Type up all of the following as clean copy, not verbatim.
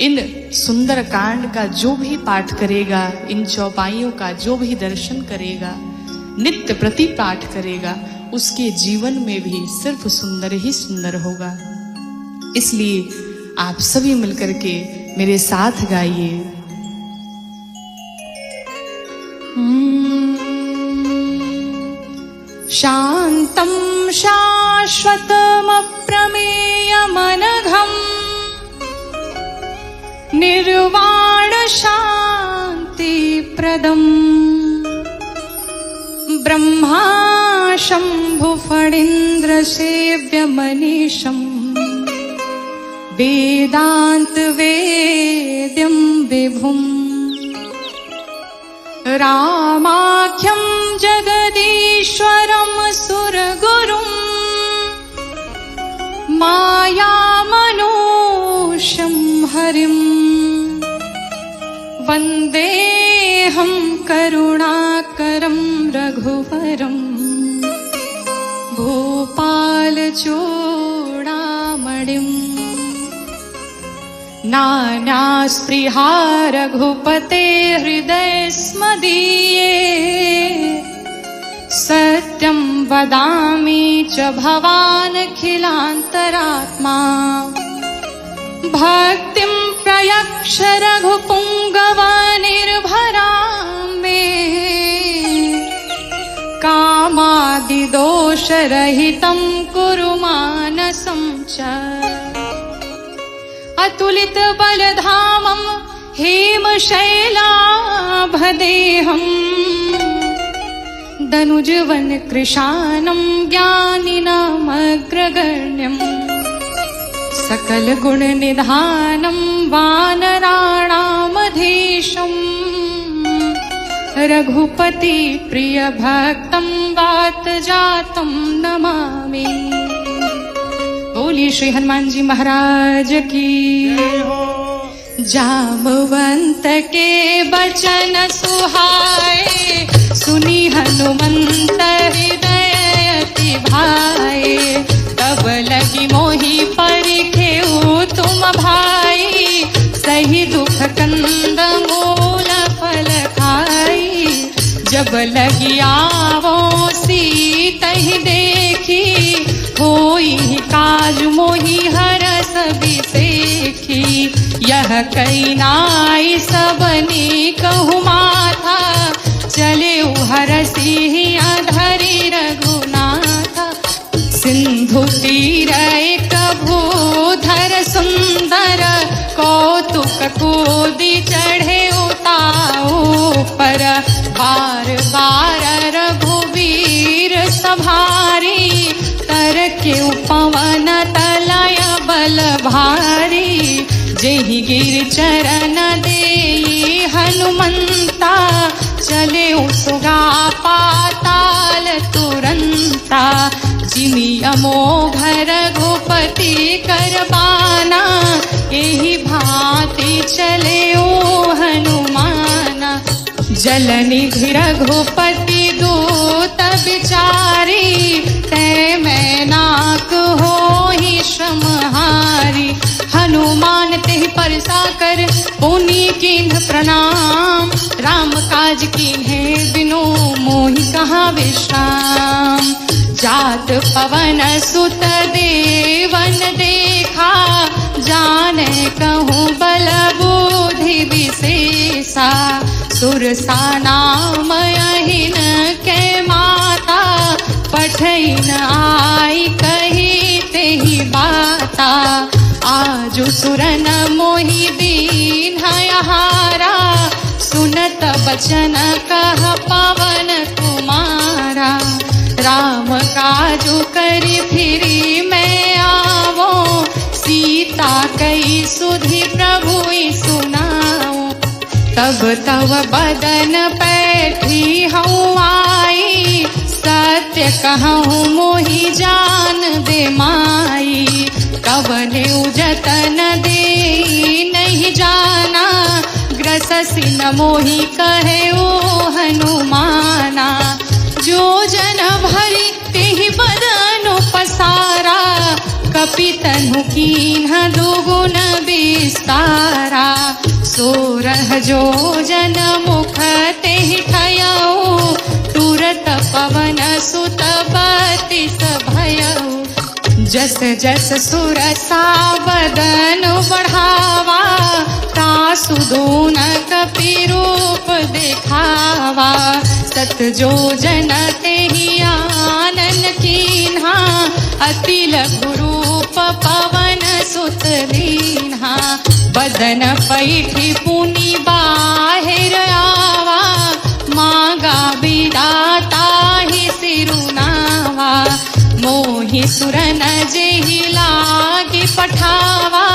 इन सुंदर कांड का जो भी पाठ करेगा, इन चौपाइयों का जो भी दर्शन करेगा, नित्य प्रति पाठ करेगा, उसके जीवन में भी सिर्फ सुंदर ही सुंदर होगा। इसलिए आप सभी मिलकर के मेरे साथ गाइए। शांतं शाश्वतमप्रमेयमनघम् निर्वाण शान्तिप्रदम् ब्रह्मा शम्भु फणीन्द्र सेव्यमनीशम् वेदांत वेद्यं विभुम् रामाख्यं जगदीश्वरं सुरगुरुं मायामनूषं हरिं वन्देऽहं करुणाकरं रघुवरं भूपालचूडामणिम् नानास्पृहा रघुपते हृदयस्मदीये सत्यं वदामि च भवानखिलान्तरात्मा भक्तिं प्रयक्ष रघुपुङ्गवनिर्भरां मे कामादिदोषरहितं कुरु मानसं च अतुलित बलधामं हेमशैलाभदेहम् दनुजवन कृशानं ज्ञानिनामग्रगण्यम् सकल गुण निधानं वानराणामधीशम् रघुपति प्रिय भक्तं वातजातं नमामि। बोलिए श्री हनुमान जी महाराज की। जामवंत के बचन सुहाए सुनी हनुमंत हृदय अति भाए तब लगी मोहि परिखेउ तुम भाई सही दुख कंद मूल फल खाई जब लगी आवो सीतहि देखी होई काज मोहि हरस बिसेखी यह कई नाई सबनी कहु माथा चले हरसी अधरी रघुनाथा सिंधु तीर एक भूधर सुंदर कौतुक कूदी चढ़े उताओ पर बार बार रघुवीर सभारी तर के पवन तलय बल भारी जेहि गिर चरण देई हनुमंता चले सुगा पाताल तुरंता जिमि अमोघ रघुपति करबाना एहि भांति चले ओ हनुमाना जलनिधि रघुपति दूत बिचारी तै मैं नाक होहि श्रमहारी हनुमान तेहि परसा कर पुनि कीन्ह प्रणाम राम काज कीन्हे बिनु मोहि कहाँ विश्राम जात पवन सुत देवन देखा जाने कहूँ बल बुद्धि विशेषा सुरसा नाम अहिन के माता पठइन आई कही तेहि बाता आजु सुरन मोहि दीन हारा सुनत बचन कह पवन कुमारा राम काजु करि फिरी मैं आवो सीता कई सुधि प्रभु सुनाओ तब तव बदन पैठी हूँ आई सत्य कहूँ मोहि जान दे माई कवने जतन दे नहीं जाना ग्रससि न मोहि कहे ओ हनुमाना जो जन भरी तेहि बदन पसारा कपि तनु कीन्ह दुगुन विस्तारा सहजो जन मुख तेहि ठयऊ, तुरत पवन सुत बतिस भयऊ। जस जस सुरसा बदन बढ़ावा, तासु दून कपि रूप देखावा। सत जो जन तेहि आनन कीन्हा, अति लघु रूप पवन सुत दीन्हा। बदन पैठी पुनि बाहिर आवा, मांगा विदाता ही सिरुनावा। मोहि सुरन जेहि लागी पठावा,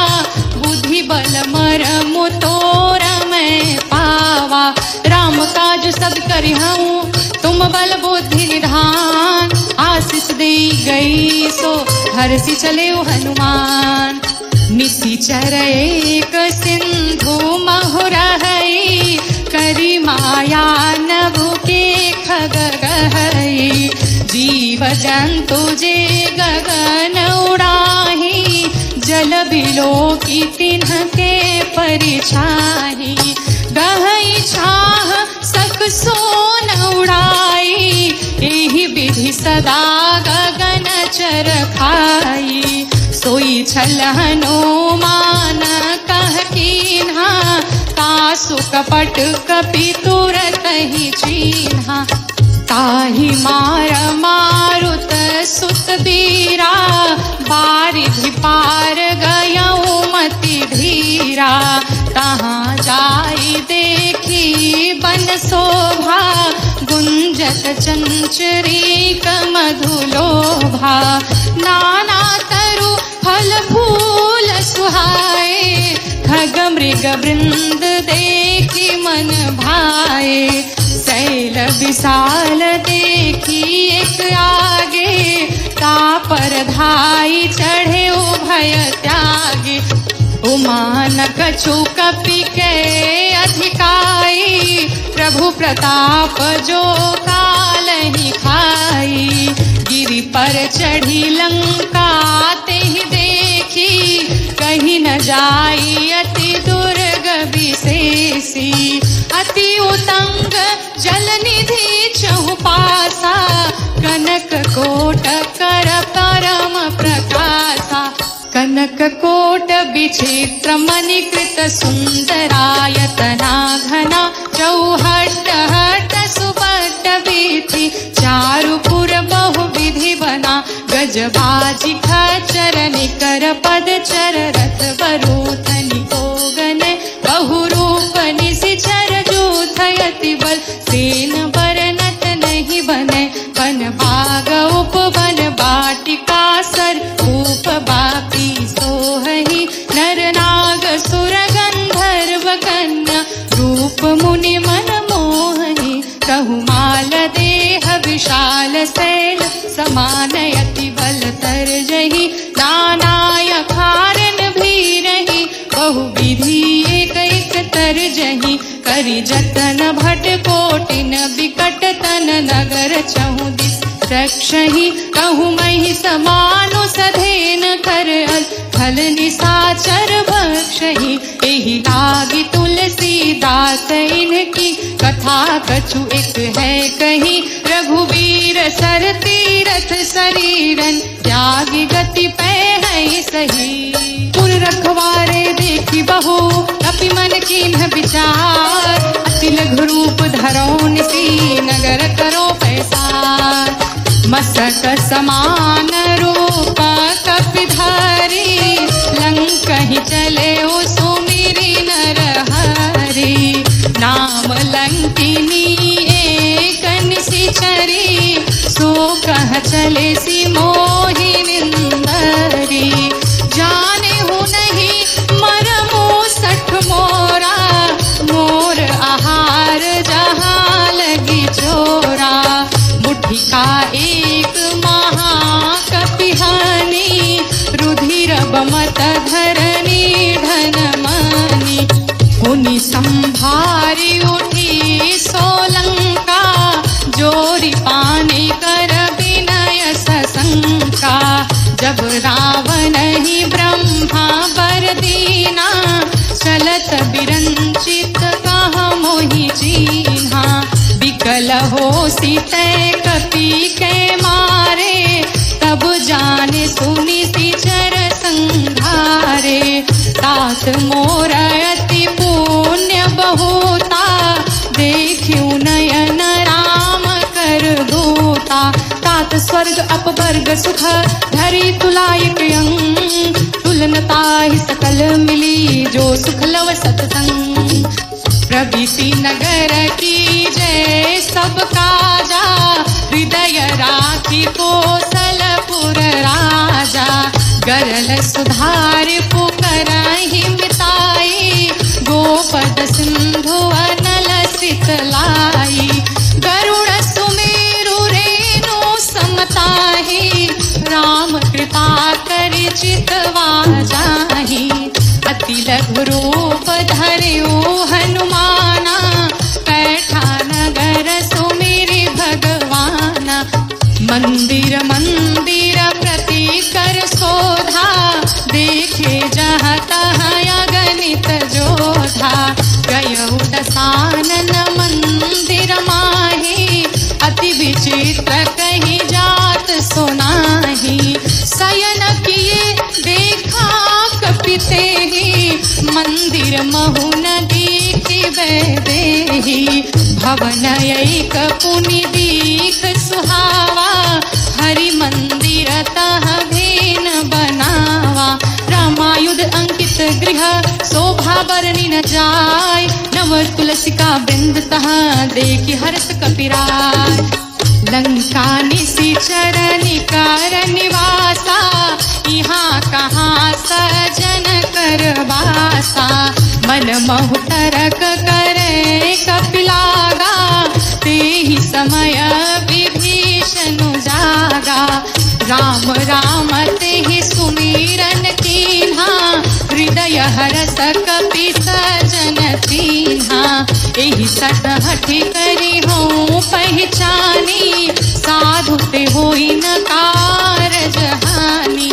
बुद्धि बल मरमु तोर मैं पावा। राम काज सब करिहऊँ, तुम बल बुद्धि निधान। आशीष दे गई सो हरषि चले हनुमान। निशिचर एक सिंधु महुरहई, करी माया नभु के खग गहई। जीव जंतु जे गगन उड़ाही, जल बिलो की तिन्ह के परिछाही। गहई छाह सक सोन उड़ाई, एहि विधि सदा गगन चर खाई। सोई छल हनुमान कह कीन्हा, तासु कपट कपि तुरत ही चीन्हा। ताहि मार मारुत सुत बीरा, बारिधि पार गयऊ मति धीरा। तहाँ जाई देखी बन शोभा, गुंजत चंचरीक मधुलोभा। नाना तरु फल फूल सुहाए, खग मृग वृंद देखी मन भाए। शैल विशाल देखी एक आगे, तापर धाई चढ़े उभय त्यागे। उमान कछु कपि के अधिकाई, प्रभु प्रताप जो काल ही खाई। गिरि पर चढ़ी लंका तेहि देखी, कहीं न जाई अति दुर्ग विशेषी। अति उतंग जल निधि चहु पासा, कनक कोट कर परम प्रकाशा। कनक कोट विचित्र मणिकृत सुंदरायतना घना, चौहट हट सुबट वीथि, चारुपुर बहु विधि बना। गजबाजी खचर निकर पद चर, रथ बरूथनि गोगन बहुरूप निशिचर। जूथयति बल सेन बरनत नहीं बनै, वन बाग उपवन बाटिका सर। रूप बापी सोहहि नर नाग सुर गंधर्व कन्या, रूप मुनि मन मोहनी। कहु माल देह विशाल शैल, समानयति बल तर्जहि। नानाय कारण भी रही, बहु विधि एक एक तर्जहि। करि जतन भट कोटिन बिकट तन, नगर चहु दिस रक्षहि। कहु महि समानु सधेन कर, खल निशाचर भक्षहि। एहि लागी तुलसीदास इनकी, कथा कछु एक है कही। रघुवीर सर तीरथ शरीरन, त्यागी गति पै है सही। पुर रखवारे देखी बहु, कपि मन कीन्ह विचार। अति लघु रूप धरौ निसी, नगर करो पैसार। मस्तक समान रूप कपिधारी, लंकहि चले सुमिरि नरहरि। नाम लंकिनी एक निशिचरी, सो कह चले सि मोहि निंदरी। जाने हूँ नहीं मरमु सठ मोरा, मोर आहार जहाँ लगी चोरा। मुट्ठी का एक महाकपिहानी, रुधिर बमत धरनी धन मनी। पुनि संभारी उठी सोलंका, जोरी पानी कर विनय सशंका। जब रावण ही ब्रह्मा बर दीना, चलत बिरंचित निकल हो सीते कपि के मारे, तब जाने सुनि सिचर संघारे। तात मोर अति पुण्य बहुता, देखियो नयन राम कर दूता। तात स्वर्ग अपवर्ग सुख धरि तुलायक अंग, तुलनताहि सकल मिली जो सुख लव सतसंग। प्रभृति नगर की जय सब काजा, हृदय राखी कौशलपुर राजा। गरल सुधार पुकारहि मिताई, गोपद सिंधु अनल शीतलाई। गरुड़ सुमेरु रेणु समताहि, राम कृपा करि चितवा जाहि। अति लघु रूप धर्यो हनुमाना, पैठा नगर सुमिरि भगवाना। मंदिर मंदिर प्रति कर शोधा, देखे जहाँ तहाँ अगणित जोधा। गयौ दशानन मंदिर माहि, अति विचित्र कहीं जात सुनाहि। शयन किए देखा कपिते ही, मंदिर महु न देखिबे देहि। भवन एक पुनि दीख सुहावा, हरि मंदिर तह भेन बनावा। रामायुध अंकित गृह शोभा बरनि न जाय, नव तुलसिका बिंद तहाँ देखि हर्ष कपिराय। लंका निशिचर निकर निवासा, यहाँ कहाँ सजन कर वासा। मन महु तरक करे कपिलागा, तेहि समय विभीषण जागा। राम राम तेहि सुमिरन कीन्हा, हृदय हरष कपि सजन तीन्हा। एहि सठ हठि करि हों पहचानी, साधु ते होई न कारज हानि।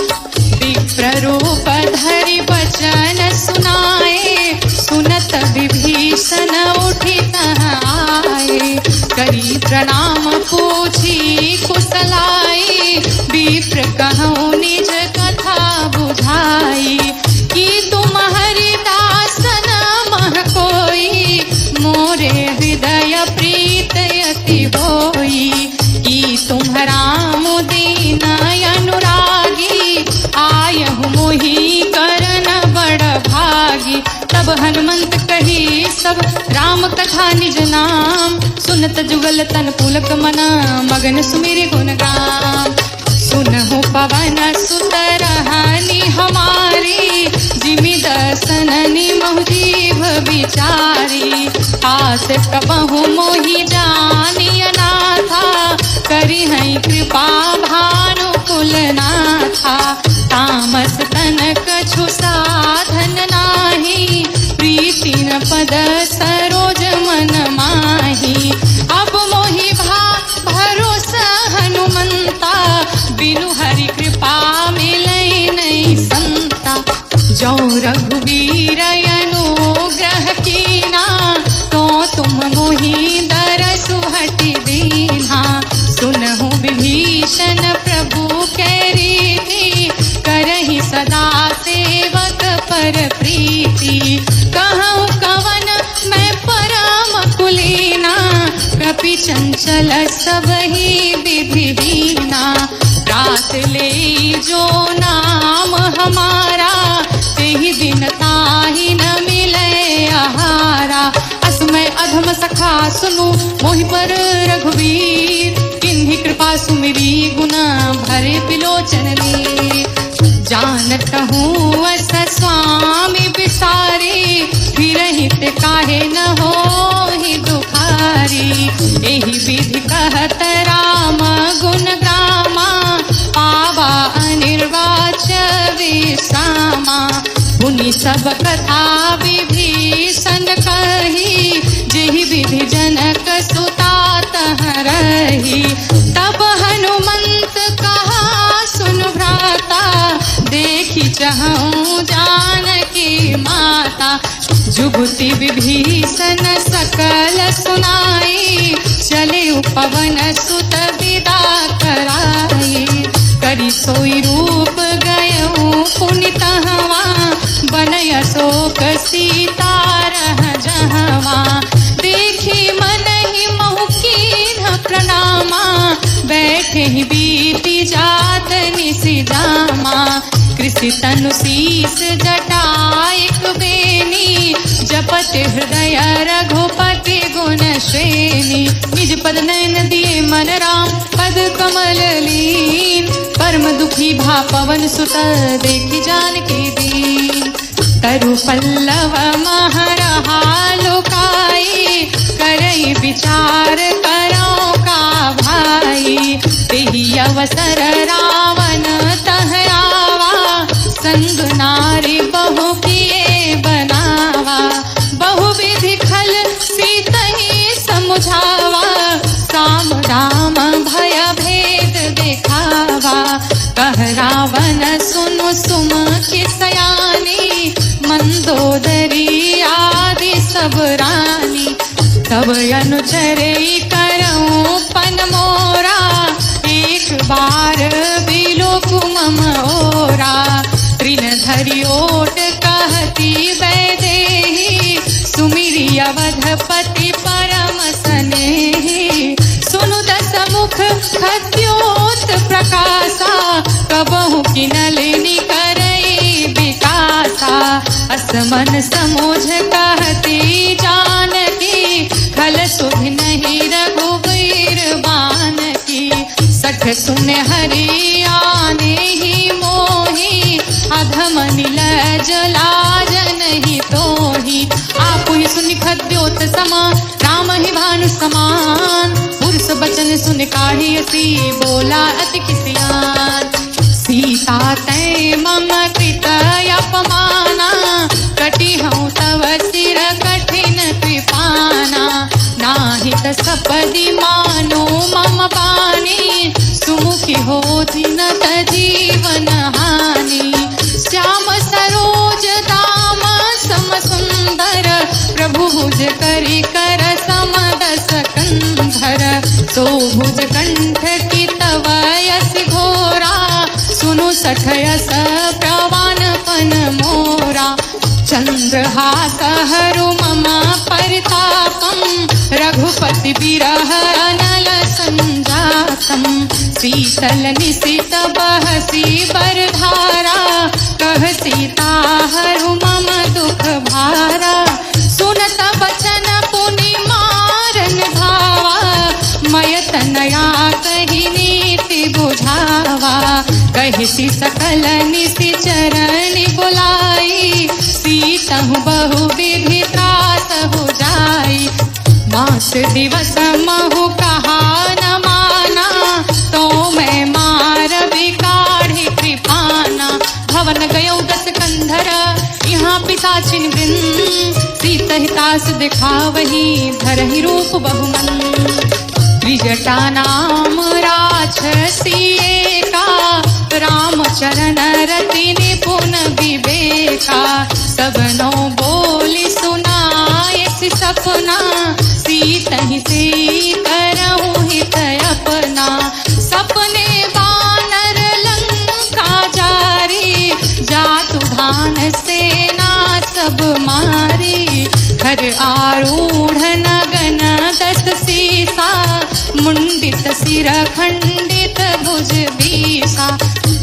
विप्र रूप धरि बचन सुनाए, सुनत विभीषण उठि तहाँ आए। करी प्रणाम पूछी कुशलाई, विप्र कहूँ निज कथा बुझाई। कि तुम हरिदास न मह कोई, मोरे हृदय प्रीत अति होई। कि तुम राम दीन अनुरागी, आयहु मोहि करन बड़ भागी। तब हनुमंत कही सब राम कथा निज नाम, सुनत जुगल तन पुलक मना, मगन सुमिरि गुण गान। सुनहु पवन सुत रहनी हमारी, जिमि दर्शन निमहु जीभ विचारी। आस कबहु मोहि जानिय नाथा, करि हैं कृपा भानु कुलनाथा। तामस तन कछु साधन नाही, प्रीति न पद सरोज मन माही। अब मोहि भरोसा हनुमंता, बिनु हरि कृपा मिलै नहीं संता। जो रघुवीर अनुग्रह कीना, तो तुम मोहि दरसु हटि दीन्हा। सुनहु विभीषण प्रभु के रीति, करहि सदा सेवक पर प्रीति। कहूँ कवन मैं परम कुलीना, कपि चंचल सबहि विधिहीना। रात ले जो नाम हमारा, तेहि दिन ताहि न मिले आहारा। असमय अधम सखा सुनु, मोहि पर रघुवीर। किन्हि कृपा सुमिरी गुना, भरे बिलोचन नीर। जानत हूँ अस स्वामी बिसारी, फिरहित काहे न होहि दुखारी। एहि विधि कहत राम गुण गामा, पावा अनिर्वाच विश्रामा। पुनि सब कथा विभीषण कही, जेहि विधि जनक सुता तह रही। तब हनुमंत कहा सुन भ्राता, देखि चहूँ जानकी माता। जुगुति विभीषण सकल सुनाई, चले पवन सुत विदा कराई। करी सोई रूप गयऊ पुनितहवा, बनय अशोक सीता रह जहवा। देखी मन ही महु कीन्ह प्रणामा, बैठे ही बीती जात निसि जामा। कृषि तनु शीस जटाइक बेनी, जपत हृदय रघुपति गुण श्रेणी। निज पद नयन दिए मन राम, पद कमल लीन। परम दुखी भा पवन सुत, देखी जानकी दीन। तरु पल्लव महरहा लुकाई, करई विचार करो का भाई। तेहि अवसर रावण तह आवा, संग नारी बहु किए बनावा। बहु विधि खल सीतहि समुझावा, साम राम भय भेद देखावा। कह रावण सुनु सुमुखि सयानी, मंदोदरी आदि सब रानी। तब अनुचरे करऊं पन मोरा, एक बार बिलोकु मम ओरा। तृण धरि ओट कहती वैदेही, सुमिरि अवधपति परम सनेही। सुनु दस मुख खद्योत प्रकाशा, कबहु किनलिनि करई विकासा। असमन समोझ कहती जानकी, खल सुधि नहीं रघुवीर बानकी। सठ सुन हरि आने ही मोही, अधम नीलज लाज नहीं तोही। आप ही सुनि खद्योत समा, राम ही भानु समान। पुरुष बचन सुन काढ़ी सी, बोला अति किसियान। सीता तै मम कृत अपमाना, कटी हूँ तव सिर कठिन कृपाना। नाहित सपदि मानो मम बानी, सुमुखी होति न जीवन हानि। श्याम सरोज दाम सम सुंदर, प्रभु भुज करि कर समदस कंधर। तो भुज कंठ की तव यस घोरा, सुनु सठयस प्रवानपन मोरा। चंद्रहास हरु मम परितापम, रघुपति बिरह अनल संजातम। शीतल निशित बहसी बरधारा, कह सीता हरु मम दुख भारा। सुनत बचन पुनि मारन धावा, मय तनया कहि नीति बुझावा। कहिसी सकल निशि चरण बुलाई, सीतहु बहु विधि त्रास हो जाई। मास दिवस महु कहा न माना, तो मैं मार बिकाढ़ी कृपाना। भवन गयो दस कंधर, यहाँ पिशाचिन वृंद। सीत हितास दिखावही, धरहि रूप बहुमन। त्रिजटा नाम राक्षसी एका, राम चरण रति निपुण विवेका। सबनो बोली सुनाए सपना, सीतहि से करहु हित अपना। सपने बानर लंका जारी, जातु धान सेना सब मारी। हर आरूढ़ नगन दस सीसा, मुंडित सिर खंडित भुज बीसा।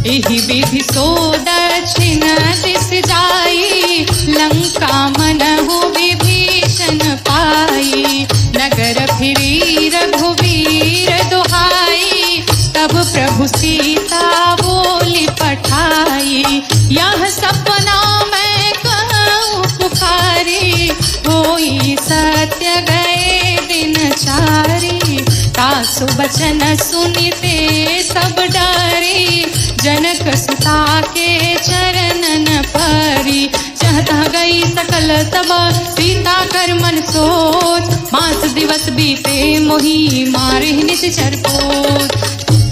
एहि विधि सो दक्षिण दिस जाई, लंका मनहु विभीषण पाई। नगर फिरी रघुवीर दुहाई, तब प्रभु सीता बोली पठाई। यह सपना मैं कहूँ पुकारी, होई सत्य गए दिन चारी। तासु बचन सुनिते सब डरी, जनक सुता के चरणन परी। चहता गई सकल तब सीता कर मन सोच, मास दिवस बीते मोही मारे नित चरपोत।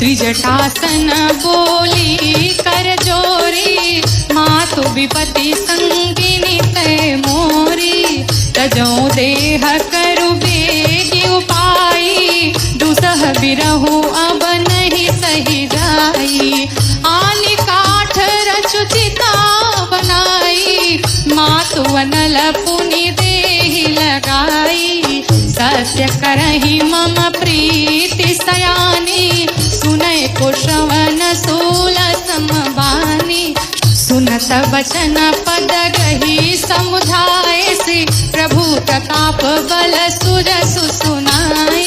त्रिजटासन बोली कर जोरी, मातु विपति संगिनी तय मोरी। तजो देह करु बेगी उपाई, दुसह बिरहु अब नहीं सही जाई। आली काठ रचु चिता बनाई, मातु अनल पुनि देहि लगाई। सत्य करहि मम प्रीति सयानी, सुनय को श्रवण सूल समबानी। सुनत वचन पद गही समुझाए से, प्रभु प्रताप बल सुजसु सुनाए।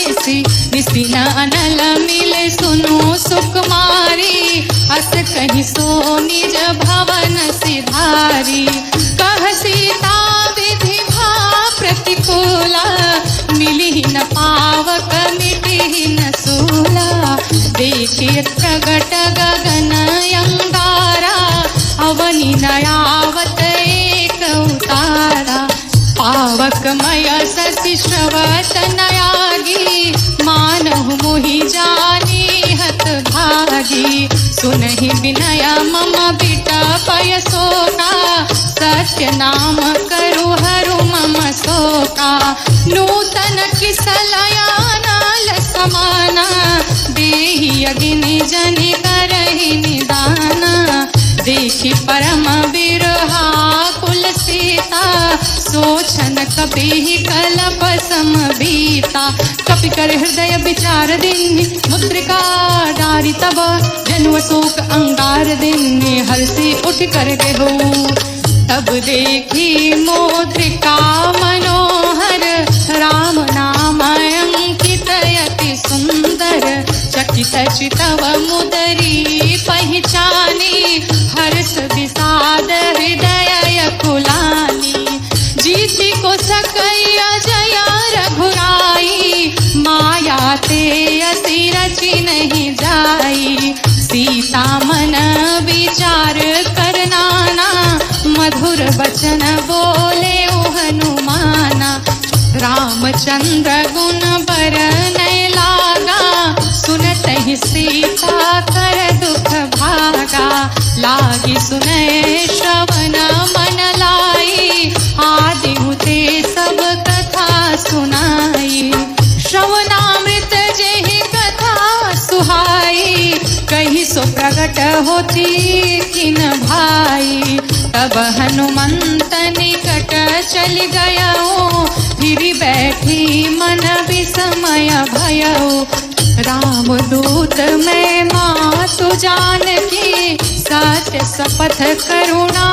निसिन अनल मिले सुनो सुकुमारी, अस कहि सो निज भवन सिधारी। कह सीता विधि भा प्रतिकूला, मिली न पावक मिटी न सूला। देखिए प्रगट गगन अंगारा, अवनि नयावत एक उतारा। पावक मय शशि श्रवत नयागी, मानहु मोहि जानी हत भागी। सुनहि विनय मम बिटपय शोका, सत्य नाम करु हरु मम शोका। नूतन किसलयानल समाना, देहि अग्नि जनि करहि निदाना। देखि परम बिरहा कुल सीता, सोचन कपि कलप समबीता। कपि कर हृदय विचार दीन्हि, मुद्रिका डारि तब जन्म शोक अंगार दीन्हि। हर्षि उठ कर गहो तब देखी मुद्रिका मनोहर, राम नाम अंकित अति सुंदर। चकित चितव मुदरी पहचानी, हर्ष विषाद हृदय कुलानी। जीति को सकैया जया रघुराई, माया ते अति रचि नहीं जाई। सीता मन विचार कर नाना, मधुर वचन बोले हनुमाना। रामचंद्र गुण बरनय लागा, सुनत ही सीता कर दुख भागा। लागी सुनय श्रवण मन लाई, आदि हुते सब कथा सुनाई। श्रवणामृत जेहि कथा सुहाई, कही सो प्रगट होती किन भाई। तब हनुमंत निकट चल गयो, फिर बैठी मन विस्मय भयो। राम दूत मैं मातु जानकी, सत्य शपथ करुणा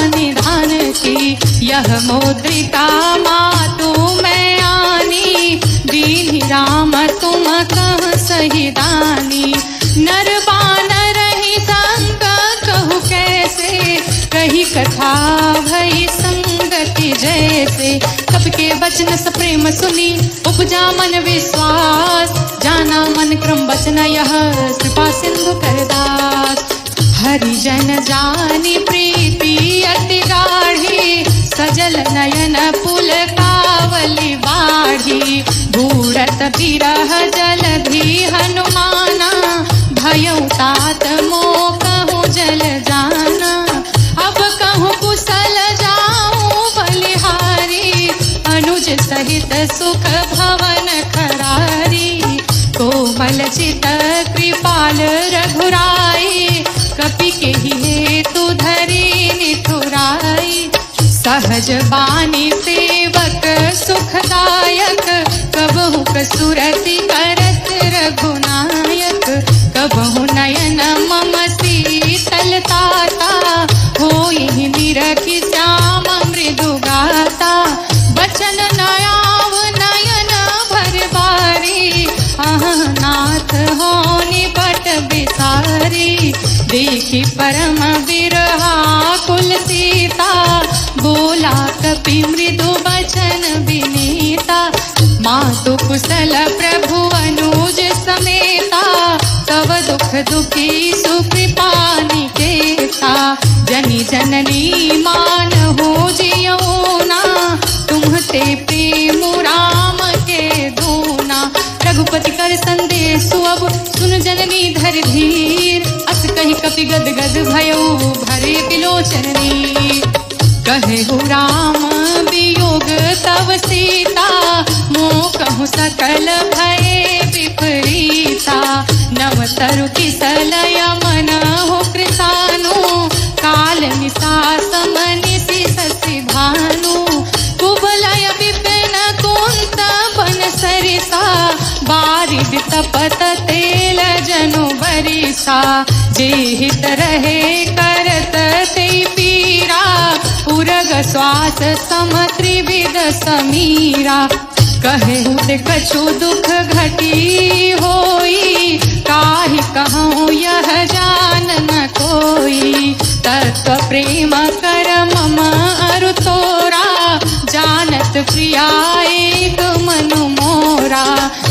निधान की। यह मुद्रिका मातु मैं आनी, दीन्हि राम तुम कह सही दानी। नर बानर ही संग कहु कैसे, कही कथा भई संगति जैसे। कब के वचन सप्रेम सुनी, उपजा मन विश्वास। जाना मन क्रम वचन यह, कृपा सिंधु करदास। हरिजन जानी प्रीति अति गाढ़ी, सजल नयन पुल कावली बाढ़ी। भूरत बिरह जलधि हनुमाना, भयउ तात मोह कहूँ जल जाना। अब कहूँ कुशल जाऊँ बलिहारी, अनुज सहित सुख भवन खरारी। कोमल चित कृपाल रघुराई, कपि केहि हेतु धरि निठुराई। सहज बानी सेवक सुखदायक, कबहु कसुरति करत रघुनायक। कबहु नयन मम शीतलताता, होई निरखि श्याम मृदु गाता। बचन नयाव नयन भर बारी, नाथ हो निपट बिसारी। देखि परम बिरहा कुल सीता, बोला कपि मृदु वचन विनीता। मातु कुशल प्रभु अनुज समेता, तव दुख दुखी सुकृपा निकेता। जनि जननी मान हो जियोना, तुम्हते प्रेम राम के दूना। रघुपति कर संदेश अब, सुन जननी धर गद गद भयो भरे बिलोचनी। कहेहु राम वियोग तव सीता, मोह कहूँ सकल भये विपरीता। नव तरु किसलय मन हो कृतानु, काल निशा समनिशि शशि भानु। कुबलय विपिन कुंत बन सरिसा, बारिद तपत तेल जनु बरिसा। जे हित रहे करत ते पीरा, उरग श्वास सम त्रिविध समीरा। कहेहु ते कछु दुख घटी होई, काहि कहूँ यह जान न कोई। तत्व प्रेम कर मम अरु तोरा, जानत प्रिया एक मनु मोरा।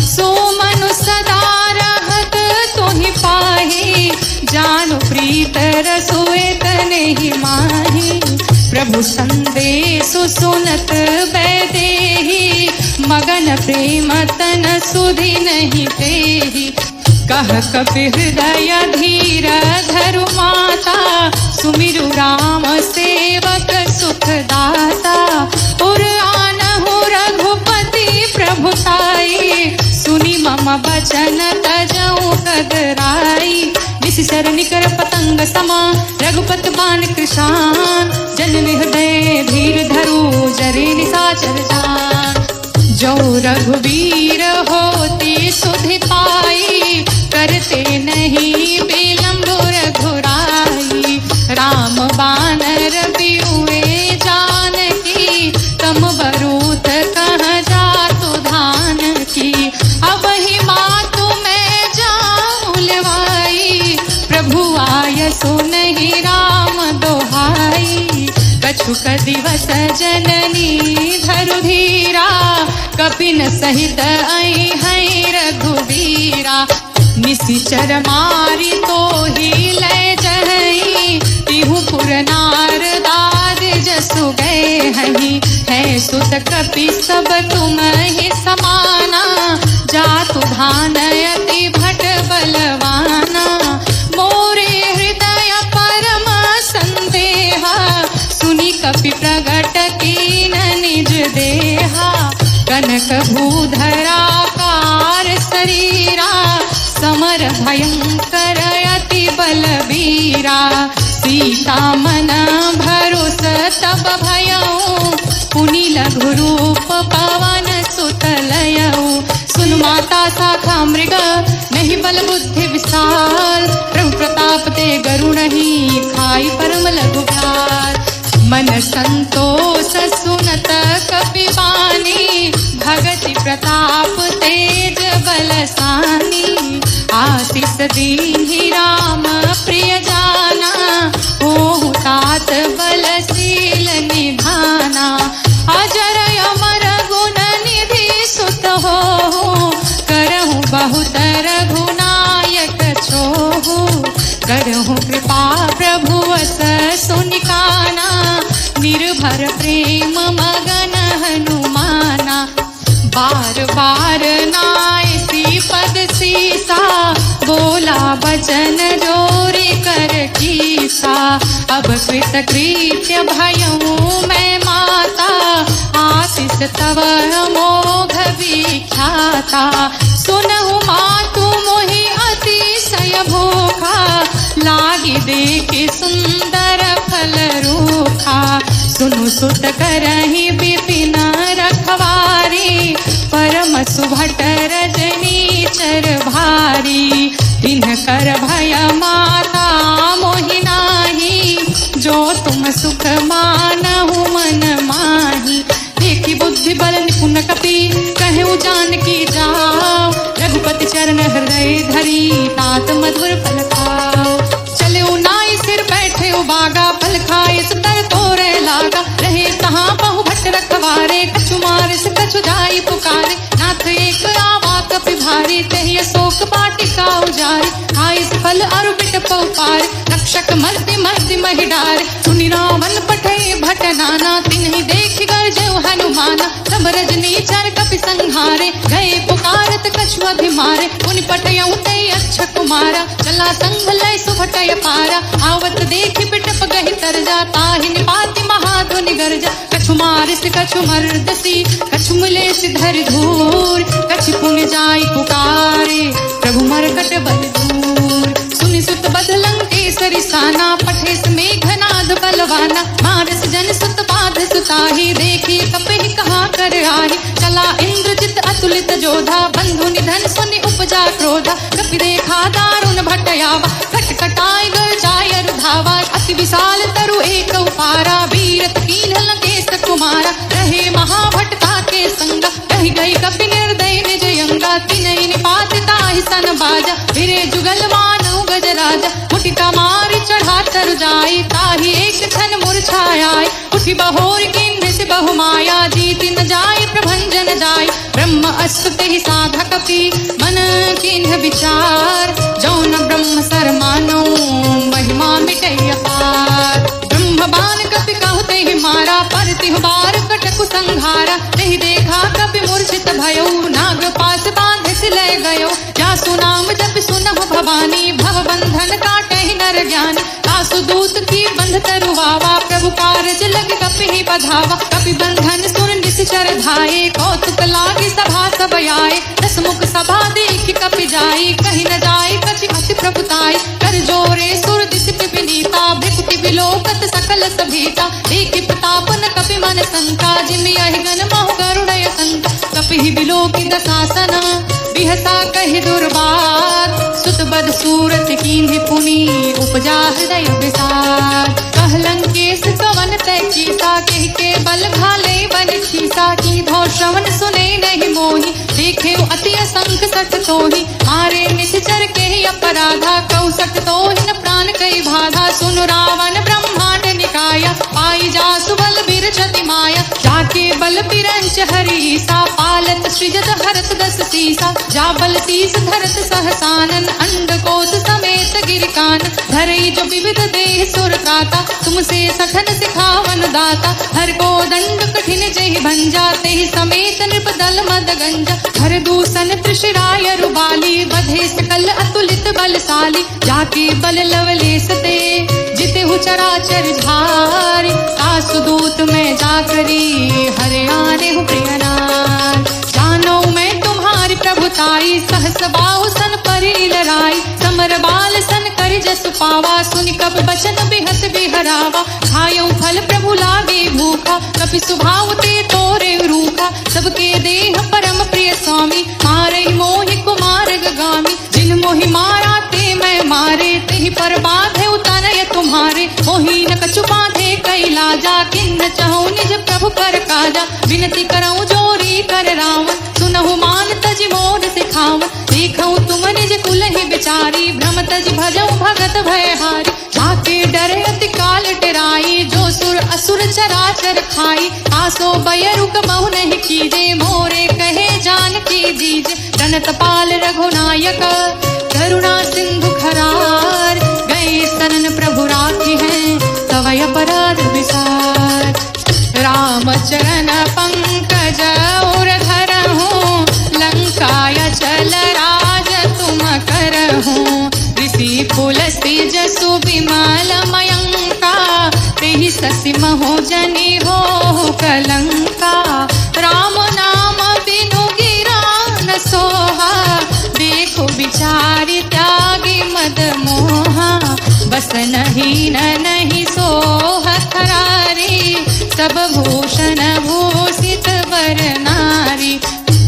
सो मनु सदा रहत तुहि पाहि, जानु प्रीत रसोए तनेहि माहि। प्रभु संदेशु सुनत बैदेहि, मगन प्रेम तन सुधि नहीं तेहि। कह कपि हृदय धीर धरु माता, सुमिरु राम सेवक सुख दाता। उर आनहु रघुपति प्रभुताई, सुनि मम बचन तजऊ कदराई। निशिचर निकर पतंग समा, रघुपत बाण कृशान। जननि हृदय धीर धरु जरे निशाचर जान। जो रघुवीर होती सुधि पाई, करते नहीं विलंब रघुराई। राम बानर बिहुए जानकी, तम बरूत कह जातु धान की। अब ही मातु मैं जाऊं लवाई, प्रभु आय सुनहि राम दोहाई। कछुक दिवस जननी धरु धीरा, कपिन सहित आई है रघुवीरा। निशिचर मारी तो ही ले जहई, तिहु पुर नार दाद जसु गए हहीं। है सुत कपि सब तुम ही समाना, जातु धान अति भट बलवाना। मोरे हृदय परम संदेहा, सुनि कपि प्रगट कीन निज देहा। कनक भूधराकार शरीरा, समर भयंकर अति बलबीरा। सीता मन भरोस तब भयऊ, पुनि लघु रूप पवन सुत लयऊ। सुन माता शाखा मृग, नहीं बल बुद्धि विशाल। प्रभु प्रताप ते गरुड़ ही, खाई परम लघु प्यार। मन संतोष सुनत कपि बानी, भगति प्रताप तेज बलसानी। आशीष दीहि राम प्रिय जाना, होहु तात बलशील निधाना। अजर अमर गुण निधि सुत होहु, करहु बहुत रघुनायक छोहु। करहु कृपा प्रभु अस सुनिकाना, निर्भर प्रेम मगन हनुमाना। बार बार नायसी पद सीसा, बोला बचन जोरी कर कीसा। अब कृत कृत्य भयऊ मैं माता, आशीष तव मोघ विख्याता। सुनहु मातु मोहि अतिशय भूखा, लागी देखि सुंदर फल रूखा। सुनु सुत करहि विपिन रखवारी, परम सुभट रजनी चर भारी। तिन्ह कर भय माता मोहि नाही, जो तुम सुख मानहु मन माही। देखी बुद्धि बल निपुण कपि, कहूँ जानकी जाओ। रघुपति चरण हृदय धरी, तात मधुर फल खाओ। चले नाई सिर बैठे बागा, फल खाए सुतर तोरे लागा। रहे तहाँ बहु भट रखवारे, कछु मारे से कछु जाई पुकारे। नाथ एक आवा कपि भारी, तहि अशोक वाटिका उजारी। खाए से फल अरु बिट पौ पारे, रक्षक मर्दि मर्दि महिडारे। सुनि रावण पठे भट नाना, तिन्हि देखि गरजउ हनुमाना। सब तब रजनी चर कपि संहारे, गए पुकारत कछु अधिमारे, मुनि पटयऊ ते अक्ष कुमारा, चला संग लय सुभटय पारा, आवत देखि बिटप गहि तरजा, ताहि निपाति महाध्वनि गर्जा, कछु मारिस कछु मर्दसी, कछु मिले सिधर धूर, कछु पुण्य जाय पुकारे, प्रभु मरकट बल दूर, सुनि सुत बदलंकेसरि साना, पठेस मेघनाद बलवाना, मारस जन सुत बाध सुताहि, देखी कपिहि कहाँ कर आहि, चला इंद्रजित अतुलित जोधा, बंधु निधन सुनि उपजा क्रोधा, कपि देखा दारुण भटयावा, खटखटाय गर्जाय रुधावा, अति विशाल तरु एक उपारा, वीरत कीन्ह लंकेश कुमारा, रहे महाभटका के संगा, कहि गई कपि निर्दय निज यंगा, तिनहि निपात ताहि सन बाजा, फिरे जुगल मानव गज राजा, मुटिका मारि चढ़ा तर जाय, ताहि एक क्षण मूर्छाय, उठि बहोर किन्ह से बहु माया, जीति न जाय प्रभंजन जाय, ब्रह्म अस्तुते ही साधा कपि, मन किन्ह विचार, जौन ब्रह्म सर मानो, महिमा मिटै अपार, ब्रह्म बाण कपि कहते ही मारा, परतिहु बार कटकु संहारा, नहीं देखा कपि मूर्छित भयो, नाग पास बांधे सिलय गयो, जासु नाम जप सुनहु भवानी, भव बंधन काटहि नर ज्ञानी, तासु दूत की बंध तरुवावा, प्रभु कारज लग कपि ही बधावा, कपि बंधन सुन निश्चर धाये, कौतुक लागे सभा सब आए, दस मुख सभा देखि कपि जाय, कहि न जाय कछि अति प्रभुताय, कर जोरे सुर दिसि विनीता, भृकुति विलोकत सकल सभीता, देखि प्रताप न कपि मन शंका, जिमि यहि गण महु करुणय संका, कपि विलोकि दशासन, बिहसा कहि दुर्बात, सुत बद सूरत कीन्हि पुनि, उपजा हृदय विसार, कह लंकेश कवन तै कीसा, कहि के बल घाले बन छीसा, की धो श्रवण सुने नहीं मोहि, देखे अति असंख सठ तोहि, मारे निश्चर के अपराधा, कहु सठ तोहि न प्राण कई बाधा, सुनु रावण ब्रह्मांड निकाया, पाई जासु बल बिरचति माया, जाके बल बिरंच हरीसा, पालत सृजत हरत दस सीसा, जा बल सीस धरत सहसानन, अंडकोश समेत गिरिकान, धरई जो विविध देह सुर त्राता, तुमसे सठन सिखावन दाता, हर को दंड कठिन जहि भंजा, तेहि समेत नृपदल मद गंजा, हर दूषण त्रिशिराय रुबाली, बधे सकल अतुलित बलशाली, जाके बल लवलेस ते, जितेहु चराचर झार, तासु दूत में जाकरी, हरे आने हूँ प्रिय नार, जानो मैं तुम्हारी प्रभुताई, सहस बाहु सन परि लराई, समर बाल सन कर जस पावा, सुनि कब बचन बिहस बिहरावा, खायऊ फल प्रभु लागे भूखा, कपि सुभाव ते तोरे रूखा, सबके देह परम प्रिय स्वामी, मारे मोहि कुमार गामी, जिन मोहि मारा ते मैं मारे, तेहि पर बाधे उतरय तुम्हारे, मोहि न कछु बाधे कैलाजा, किन्न चाहूं निज प्रभु कर काजा, विनती करऊं जोरी कर रावण, सुनहु मान तज मोर सिखावन, देखऊं तुम निज कुल ही बिचारी, भ्रम तज भजऊं भगत भयहारी, जाके डरे अति काल टेराई, जो सुर असुर चराचर खाई, आसो बयरुक महु नहीं कीजे, मोरे कहे जान की दीजे, तनत पाल रघुनायक, करुणा सिंधु खरार, गए शरण प्रभु राखी हैं, तवय अपराध विसार, राम चरण पंकज और धरहूँ, लंकाय चल राज तुम करहूँ, ऋषि पुलस्ति जसु विमल मयंका, तेहि ससि महो जनि हो कलंका, राम नाम बिनु गिरा न सोहा, देखो विचारि त्यागी मद मोहा, बस नहीं न नहीं सोह खरारी, सब भूषण भूषित वर नारी,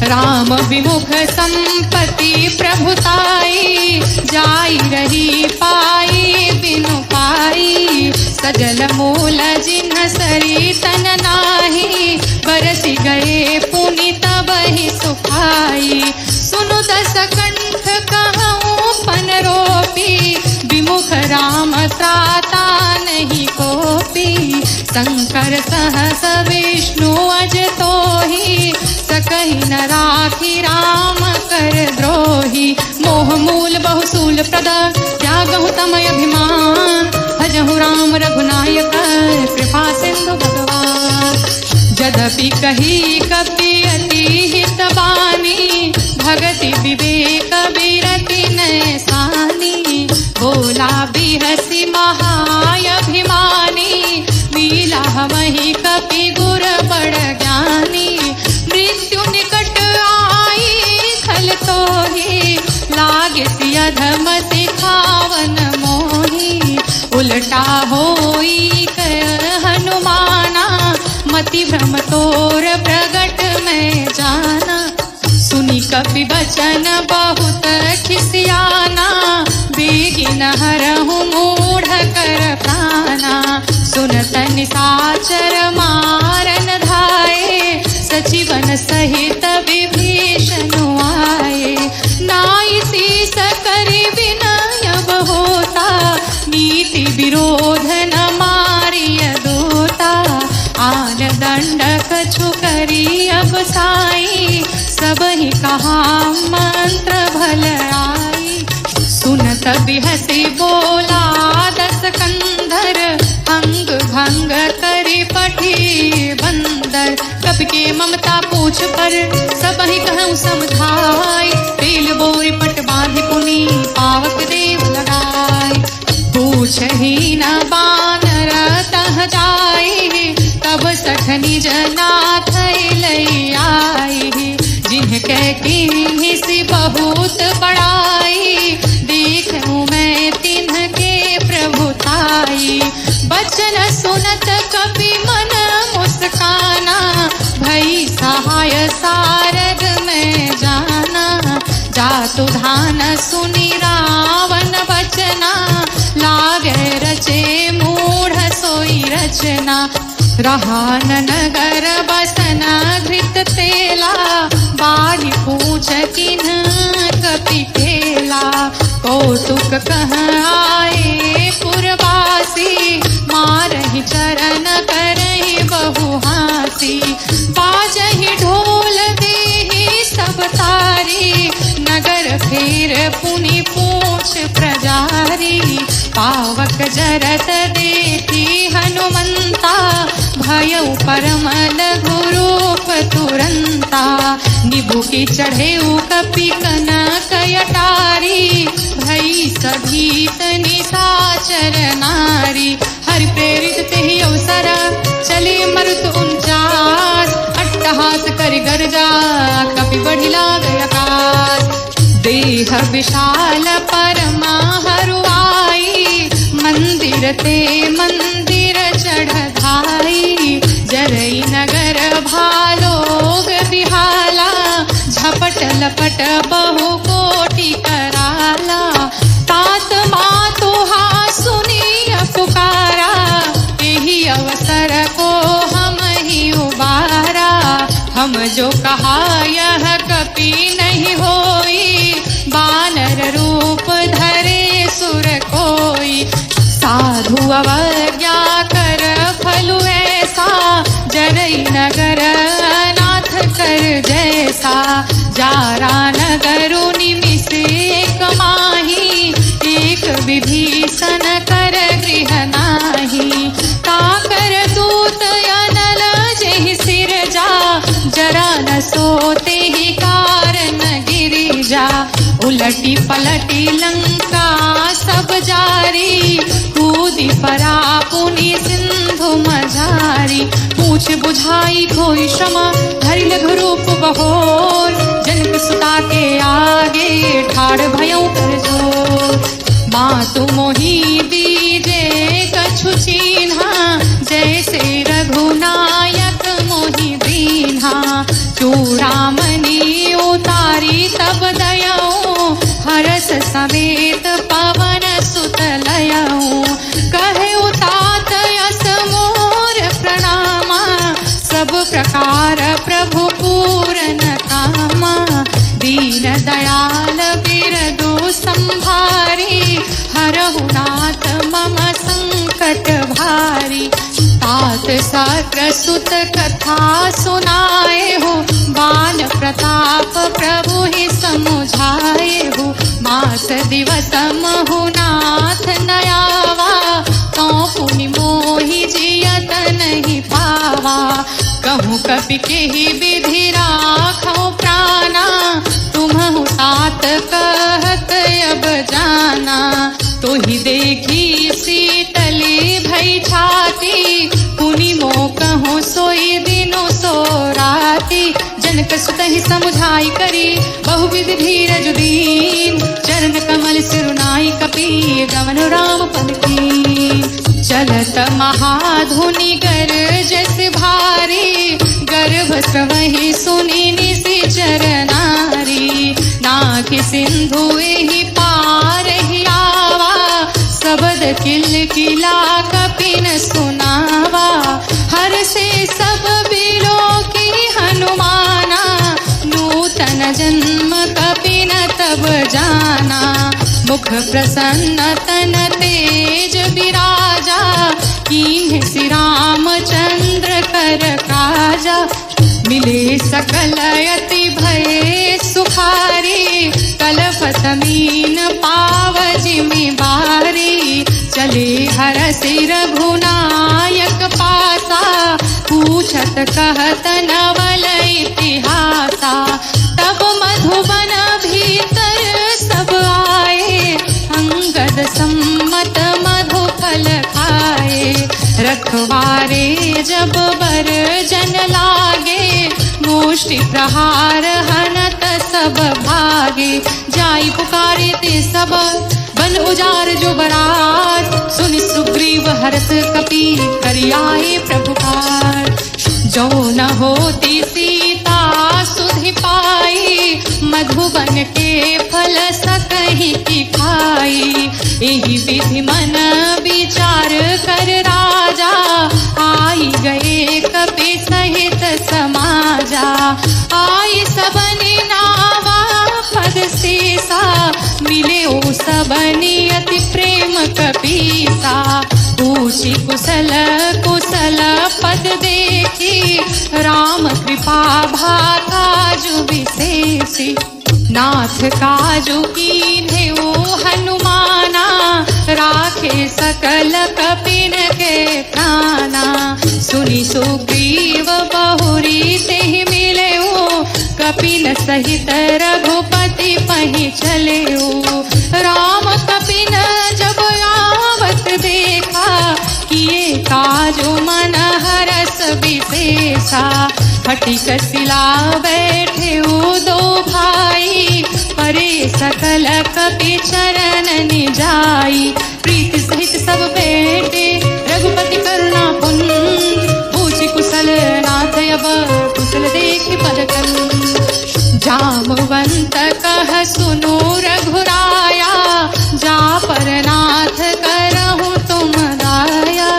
राम विमुख संपत्ति प्रभुताई, जाई रही पाई बिनु पाई, सजल मूल जिन्ह सरी तन नाही, बरसि गए पुनि तब ही सुखाई, सुनु दस कंठ कहूँ पन रोपी, विमुख राम त्राता नहीं कोपी, शंकर सहस विष्णु अज तोहि, सकहि न राखी राम कर द्रोही, मोह मूल बहुसूल प्रद, त्यागहु तमय अभिमान, भजहु राम रघुनायक, कृपा सिंधु भगवान, यद्यपि अति कही कपि अति हित बानी, भगति विवेक विरति नैसानी। बोला बिहसी महायभिमानी, मिला वही कपि गुर बड़ ज्ञानी। मृत्यु निकट आई खल तोही, लागे सी अधम सिखावन मोही। उल्टा होई कर हनुमाना, मति भ्रम तोर प्रगट में जाना। सुनी कपि बचन बहुत खिसियाना, बेगिन हरहु मूढ़ कर प्राणा। सुनत निशाचर मारन धाये, सचिवन सहित विभीषण आए। नाई शीस करि विनय होता, नीति विरोध न मारिय दूता। आन दंड कछु करी अब साई, सबहि कहा मंत्र भल आई। सुनत बिहसी बोला दस कंधर, अंग भंग करी पठी बंदर। कपि के ममता पूछ पर, सबहि कहूँ समझाई। तेल बोरी पट बांधि पुनि, पावक देव लगाई। पूछ ही न बानर तह जाई, तब सठ निज नाथ लई आई। जिनके किन्हि बहुत बड़ाई, देखूं मैं तिन्हके प्रभुताई। बचन सुनत कपि मन मुस्काना, भई सहाय सारद में जाना। जातु धान सुनि रावण बचना, लागे रचे मूढ़ सोई रचना। रहा न नगर बसना घृत तेला, बाढ़ि पूछ किन्ह कपि केला। कौतुक कह आए पुरवासी, मारहि चरण करहि बहु हासी। बाजहि ढोल देहि सब तारी, नगर फेर पुनि पूछ प्रजारी। पावक जरत देखी हनुमंता, भयउ परम लघु रूप तुरंता। निभु की चढ़ेउ कपि कनक अटारी, भई सभीत निशाचर नारी। हरि प्रेरित तेहि अवसर, चले मरुत 49। अट्टहास करि गर्जा, कपि बढ़ि लागय आकाश। देह विशाल परमा हरुआई, मंदिर ते मंदिर चढ़ धाई। जरई नगर भालोग बिहाला, झपट लपट बहु कोटि कराला। तात मातुहा सुनिय पुकारा, यही अवसर को हम ही उबारा। हम जो कहा यह कपि नहीं होई, बानर रूप धरे सुर कोई। साधु अवज्ञा कर फलु ऐसा, जरई नगर नाथ कर जैसा। जारा नगरु निमिष एक माही, एक विभीषण कर गृह नाही। ताकर दूत अनल जेहि सिर जा, जरा न सोते ही कारण गिरिजा। उलटी पलटी लंका सब जारी, कूदी परा पुनि सिंधु मझारी। पूछ बुझाई खोई श्रम, धरि लघु रूप बहोर। जनक सुता के आगे ठाड़ भयउ कर जोर। मातु मोहि दीजे कछु चीन्हा, जैसे रघुनायक मोहि दीन्हा। चूड़ामणि उतारी तब दयऊ, हरस समेत पवन सुत लयऊ। कहे उतात यस मोर प्रणामा, सब प्रकार प्रभु पूरन कामा। दीन दयाल बिरदु संभारी, हरहु नाथ मम संकट भारी। तात सक्र सुत कथा सुनाए हो, बाल प्रताप प्रभु ही समुझाए हो। मास दिवस महु नाथ नयावा, तो पुनि मोहि जियत नहीं पावा। कहूँ कपि के ही विधि राखो प्राणा, तुम्हु तात कहत अब जाना। तो ही देखी शीतली भई छाती, पुनि मोह कहूँ सोई दिनो सो राती। जनक सुत ही समुझाई करी, बहुविध धीरज दीन। चरण कमल सिरुनाई कपि, गमन राम पद कीन। चलत महाधुनि गरजस भारी, गर्भ स्रवहि सुनि निशिचर नारी। नाकि सिंधु एहि पार ही आवा, शब्द किलकिला कपिन सुनावा। हर से सब बिलो की हनुमाना, नूतन जन्म कपिन तब जाना। मुख प्रसन्न तन तेज विराजा, कीन्ह श्री रामचंद्र कर काजा। मिले सकल अति भय सुखारी, कलप समीन पाव जिमि बारी। चले हरषि रघुनायक पासा, पूछत कहत नवल इतिहासा। तब मधुबन भीतर सब आए, अंगद सम्मत मधुफल खाए। रखवारे जब बर जन लागे, मुष्टि प्रहार हनत सब भागे। जाई पुकारे ते सब बन उजार जो बरात, सुनि सुग्रीव हरत कपि करियाए प्रभुकार। जो न होती सीता सुधि पाई, मधुबन के फल सकहि की खाई। एहि विधि मन विचार कर राजा, आई गए कपि सहित समाजा। आई सबनि नावा पद शेषा, मिले ओ सबनि अति प्रेम कपीसा। पूछी कुशल कुशल पद देखी, राम कृपा भाकाजु विशेषी। नाथ काजु कीन्हे ओ हनुमाना, राखे सकल कपिन के प्राणा। सुनि सुग्रीव बहुरी तेहि मिले ओ, कपिन सहित रघुपति पहि चले ओ। राम कपिन जब आवत देखा, किए काजु मन हरस विशेषा। फटिक शिला बैठे ओ दो भाई, परे सकल कपि चरण निजाई। प्रीति सहित सब बैठे रघुपति करुणा पुंज, पूछी कुशल नाथ अब कुशल देखि पद कंज। जामवंत कह सुनो रघुराया, जा पर नाथ करहु तुम दाया।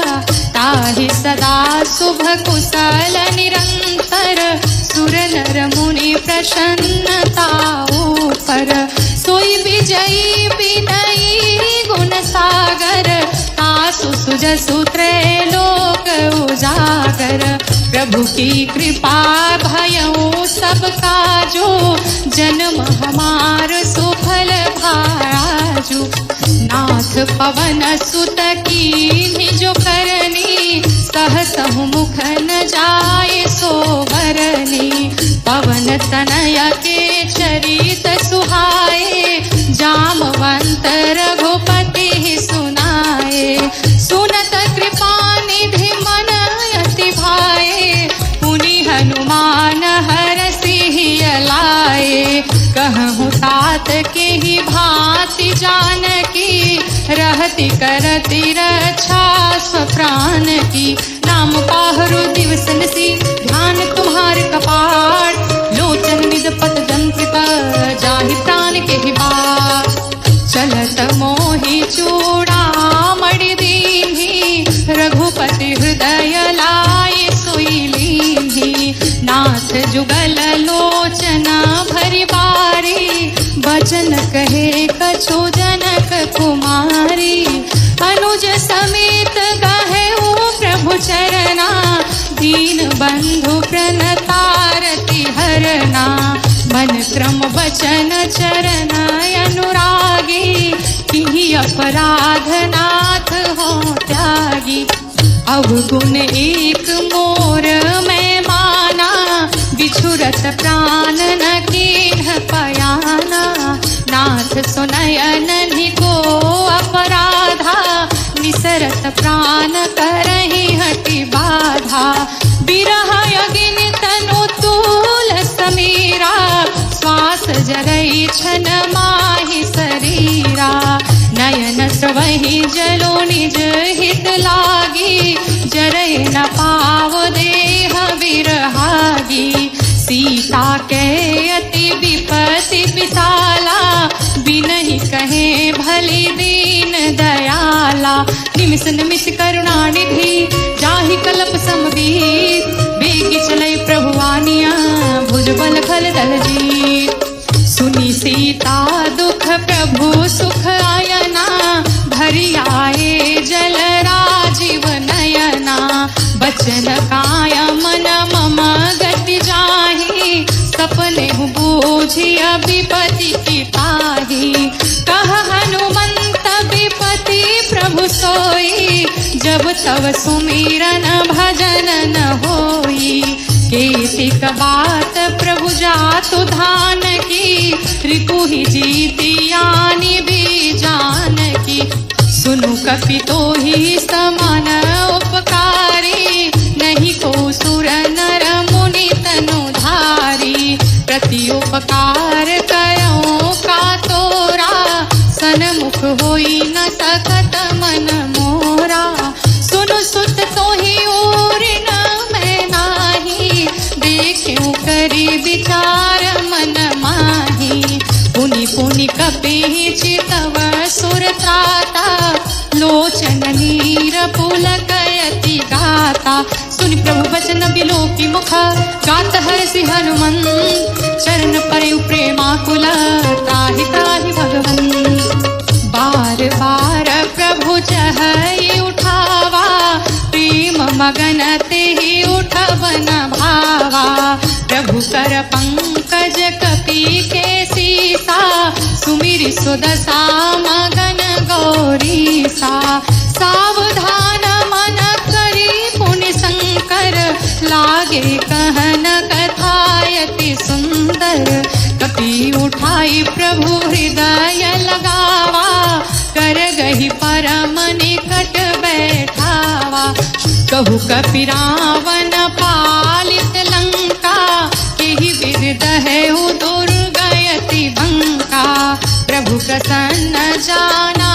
ताहि सदा शुभ कुशल निरंतर, सुर नर मुनि प्रसन्नता ऊपर। सोई विजयी विनयी गुण सागर, तासु सुजसु त्रैलोक उजागर। प्रभु की कृपा भयउ सब काजो, जन्म हमार सुफल भाजु। नाथ पवन सुत कीन्हि जो करनी, सहसहु मुख न जाए सो बरनी। पवन तनय के चरित सुहाए, जामवंत रघुपति सुनाए। सुनत कृपा निधि मन अति भाए, पुनि हनुमान हरषि लाए। कहूँ तात के ही भांति जानकी, रहति करति रक्षा स्वप्राण की। नाम पाहरु दिवस निशि, ध्यान तुम्हार कपाट। लोचन निज पत जंत्रित, जाहि प्राण के ही बाट। चलत मोहि चूड़ामणि दीन्हि, रघुपति हृदय लाए सोई लीन्हि। नाथ जुगल लोचन भरि बारी, वचन कहे कछु जनक कुमारी। अनुज समेत गहे प्रभु चरना, दीन बंधु प्रणतारति हरना। मन क्रम वचन चरण अनुरागी, किहि अपराध नाथ हो त्यागी। अवगुण एक मोर मैं निसरत प्राण न कीन्ह पयाना, नाथ सुनयन को अपराधा, निसरत प्राण करहि हटि बाधा। बिरह अग्नि तनु तूल समीरा, श्वास जरई छन माहि शरीरा। नयन स्रवहि जलो निज हित लागी, जरय न पाव देह विरहागी। सीता के अति विपत्ति विशाला, बिनहि कहे भली दीन दयाला। निमिष निमिष करुणा निधि, जाहि कल्प समवीत, बेगी चलै प्रभु आनिया, भुजबल खल दल जीत। सुनी सीता दुख प्रभु सुख आयना, भरि आए जल राजीव नयना। बचन काय मन मम गति जाहि, सपने बूझिया विपत्ति की ताहि। कह हनुमंत विपत्ति प्रभु सोई, जब तब सुमिरन भजन न होई। केतिक बात प्रभु जातु धान की, रिपुहि जीतियानि भी जान की। सुनु कपि तोहि समान उपकारी, नहीं को सुर नर मुनि तनु धारी। प्रति उपकार कयो का तोरा, सन्मुख होई न सकत मन मोरा। सुनु सुत तोहि और न मैं नाही, देख्यू करी विचार मन माही। पुनि पुनि कपि चितव सुर त्राता, लोचन नीर पुलकयति गाता। सुनि प्रभु वचन बिलोकि मुख, गात हरसि हनुमंत। चरण परयु प्रेमाकुल, त्राहि त्राहि भगवंत। बार बार प्रभु चहई उठावा, प्रेम मगन तेहि उठवन भावा। प्रभु कर पंकज कपि के सीसा, सुमिरि सुदशा मगन गौरीसा। सावधान मन करी पुनि शंकर, लागे कहन कथायति सुंदर। कपि उठाई प्रभु हृदय लगावा, कर गही परम निकट बैठावा। कहु कपि रावण पालित लंका, केहि विधि दहेउ दुर्गयति बंका। प्रभु प्रसन्न जाना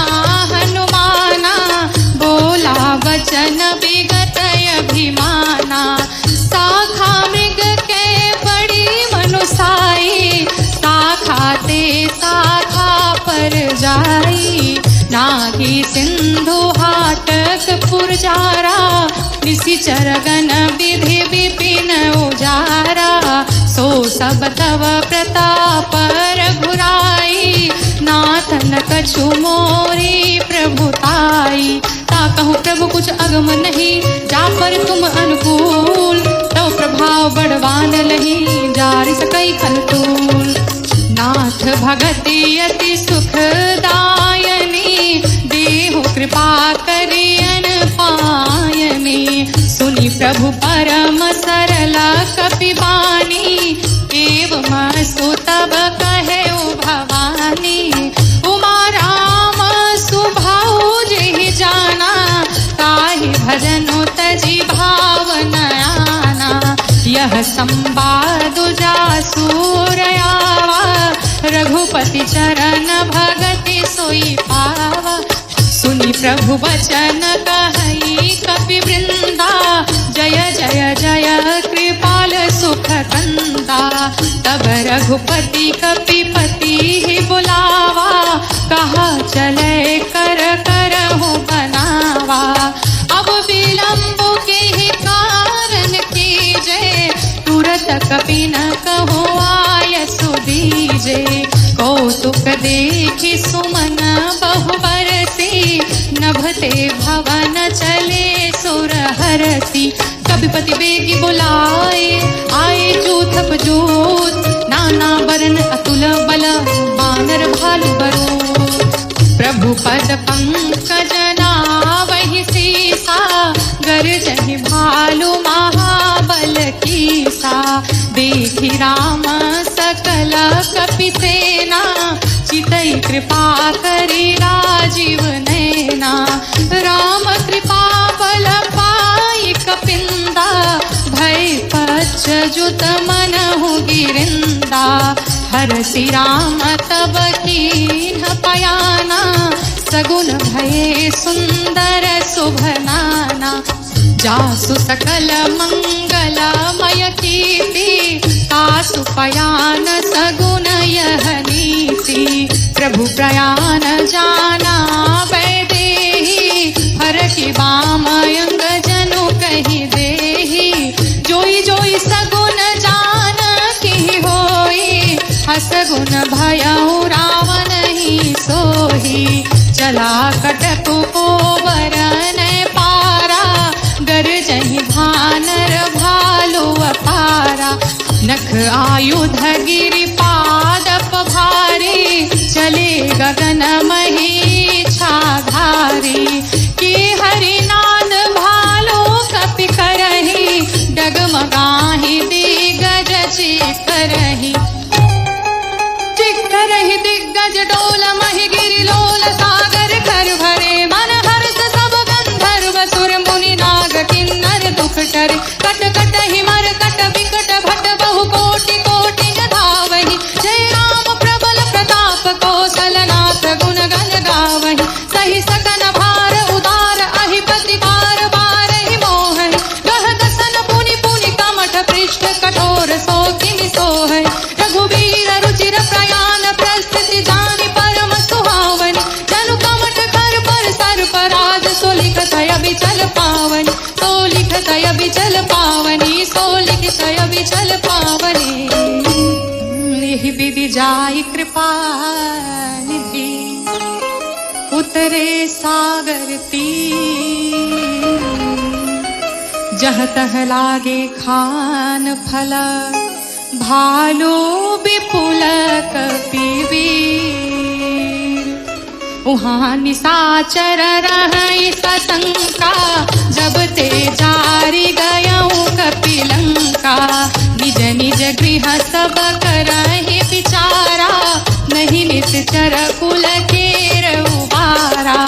हनुमाना, बोला वचन विगत अभिमाना। शाखा मृग के बड़ी मनुसाई, शाखा ते शाखा पर जाई। नागी सिंधु हाटक पुरजारा, निशिचर गण विधि विपिन उजारा। सो सब तव प्रताप रघुराई, नाथन कछु मोरी प्रभुताई। ता कहूँ प्रभु कुछ अगम नहीं, जा पर तुम अनुकूल। तव प्रभाव बड़वान लही, जारि सकई खलतूल। नाथ भगति अति सुखदायनी, देहु कृपा करियन पायनी। सुनि प्रभु परम सरल कपि बानी, एवं सुतब कहे भवानी। उमा राम सुभाऊ जेहि जाना, ताहि भजनु तजि भावन आना। यह संवाद जासु रयावा, रघुपति चरण भगति सोई पावा। सुनि प्रभु वचन कहई कपि वृंदा, जय जय जय कृपाल सुख कंदा। तब रघुपति कपिपति ही बुलावा, कहा चले कर करहु बनावा। अब विलंब के ही कारण कीजे, तुरत कपि न कहो आय सुदीजे। कौतुक देखि सुमन बहु बरसी, नभते भवन चले सुर हरसी। कपिपति बेगी बुलाए, आए जूथप जूथ। नाना बरन अतुल बल, बानर भालु बरूद। प्रभु पद पंकज नावहि सीसा, गर्जहि भालु महाबल कीसा। देखि राम सकल कपिसेना, चितई कृपा करी राजीव नैना। राम कृपा बल पाई कपिंदा, भय पच्च जुत मनहु गिरिंदा। हरसि राम तब कीन्ह पयाना, सगुन भये सुंदर शुभ नाना। जासु सकल मंगलमय कीर्ति, तासु पयान सगुन यह नीति। प्रभु प्रयाण जाना वैदेही, हरखि बाम अंग जनु कहि देही। जोई जोई सगुन जान की होई, हसगुन भयउ रावण ही सोही। चला कटकु पोवरन पारा, गरजहि भानर भालु अपारा। नख आयुध गिरि पादप भारी, चले गगन मही छाधारी। के हरि नाद भालु कपि करहि, डगमगाहि दिग्गज चिकरहि। चिकरहि दिग्गज डोल महि गिरि लोल, सागर कर भरे मन हर्ष सब गंधर्व सुर मुनि नाग किन्नर दुख टरे। कट कट हिमर कट विकट भट बहु कोटि कोटि धावहि। जय राम प्रबल प्रताप कौशल नाथ गुण गण गावहि। सही सकन भार उदार अहिपति बार बार ही मोहहि। गह दसन पुनि पुनि कमठ पृष्ठ कठोर सो किमि सोहै। रघुवीर रुचिर प्रयाण प्रस्थिति जानि परम सुहावनि। जनु कमठ कर पर सर पराज, सो लिखत अबिचल पावनि। सो लिखत अबिचल पावनि, सो लिखत अबिचल पावनि। यही विधि जाई कृपा निधि, उतरे सागर तीर। जह तह लागे खान फल, भालू विपुल कपिवीर। उहाँ निशाचर रहै सशंका, जब ते जारी गयऊँ कपिलंका। निज निज गृह सब करहि विचारा, नहीं निश्चर कुल केर उबारा।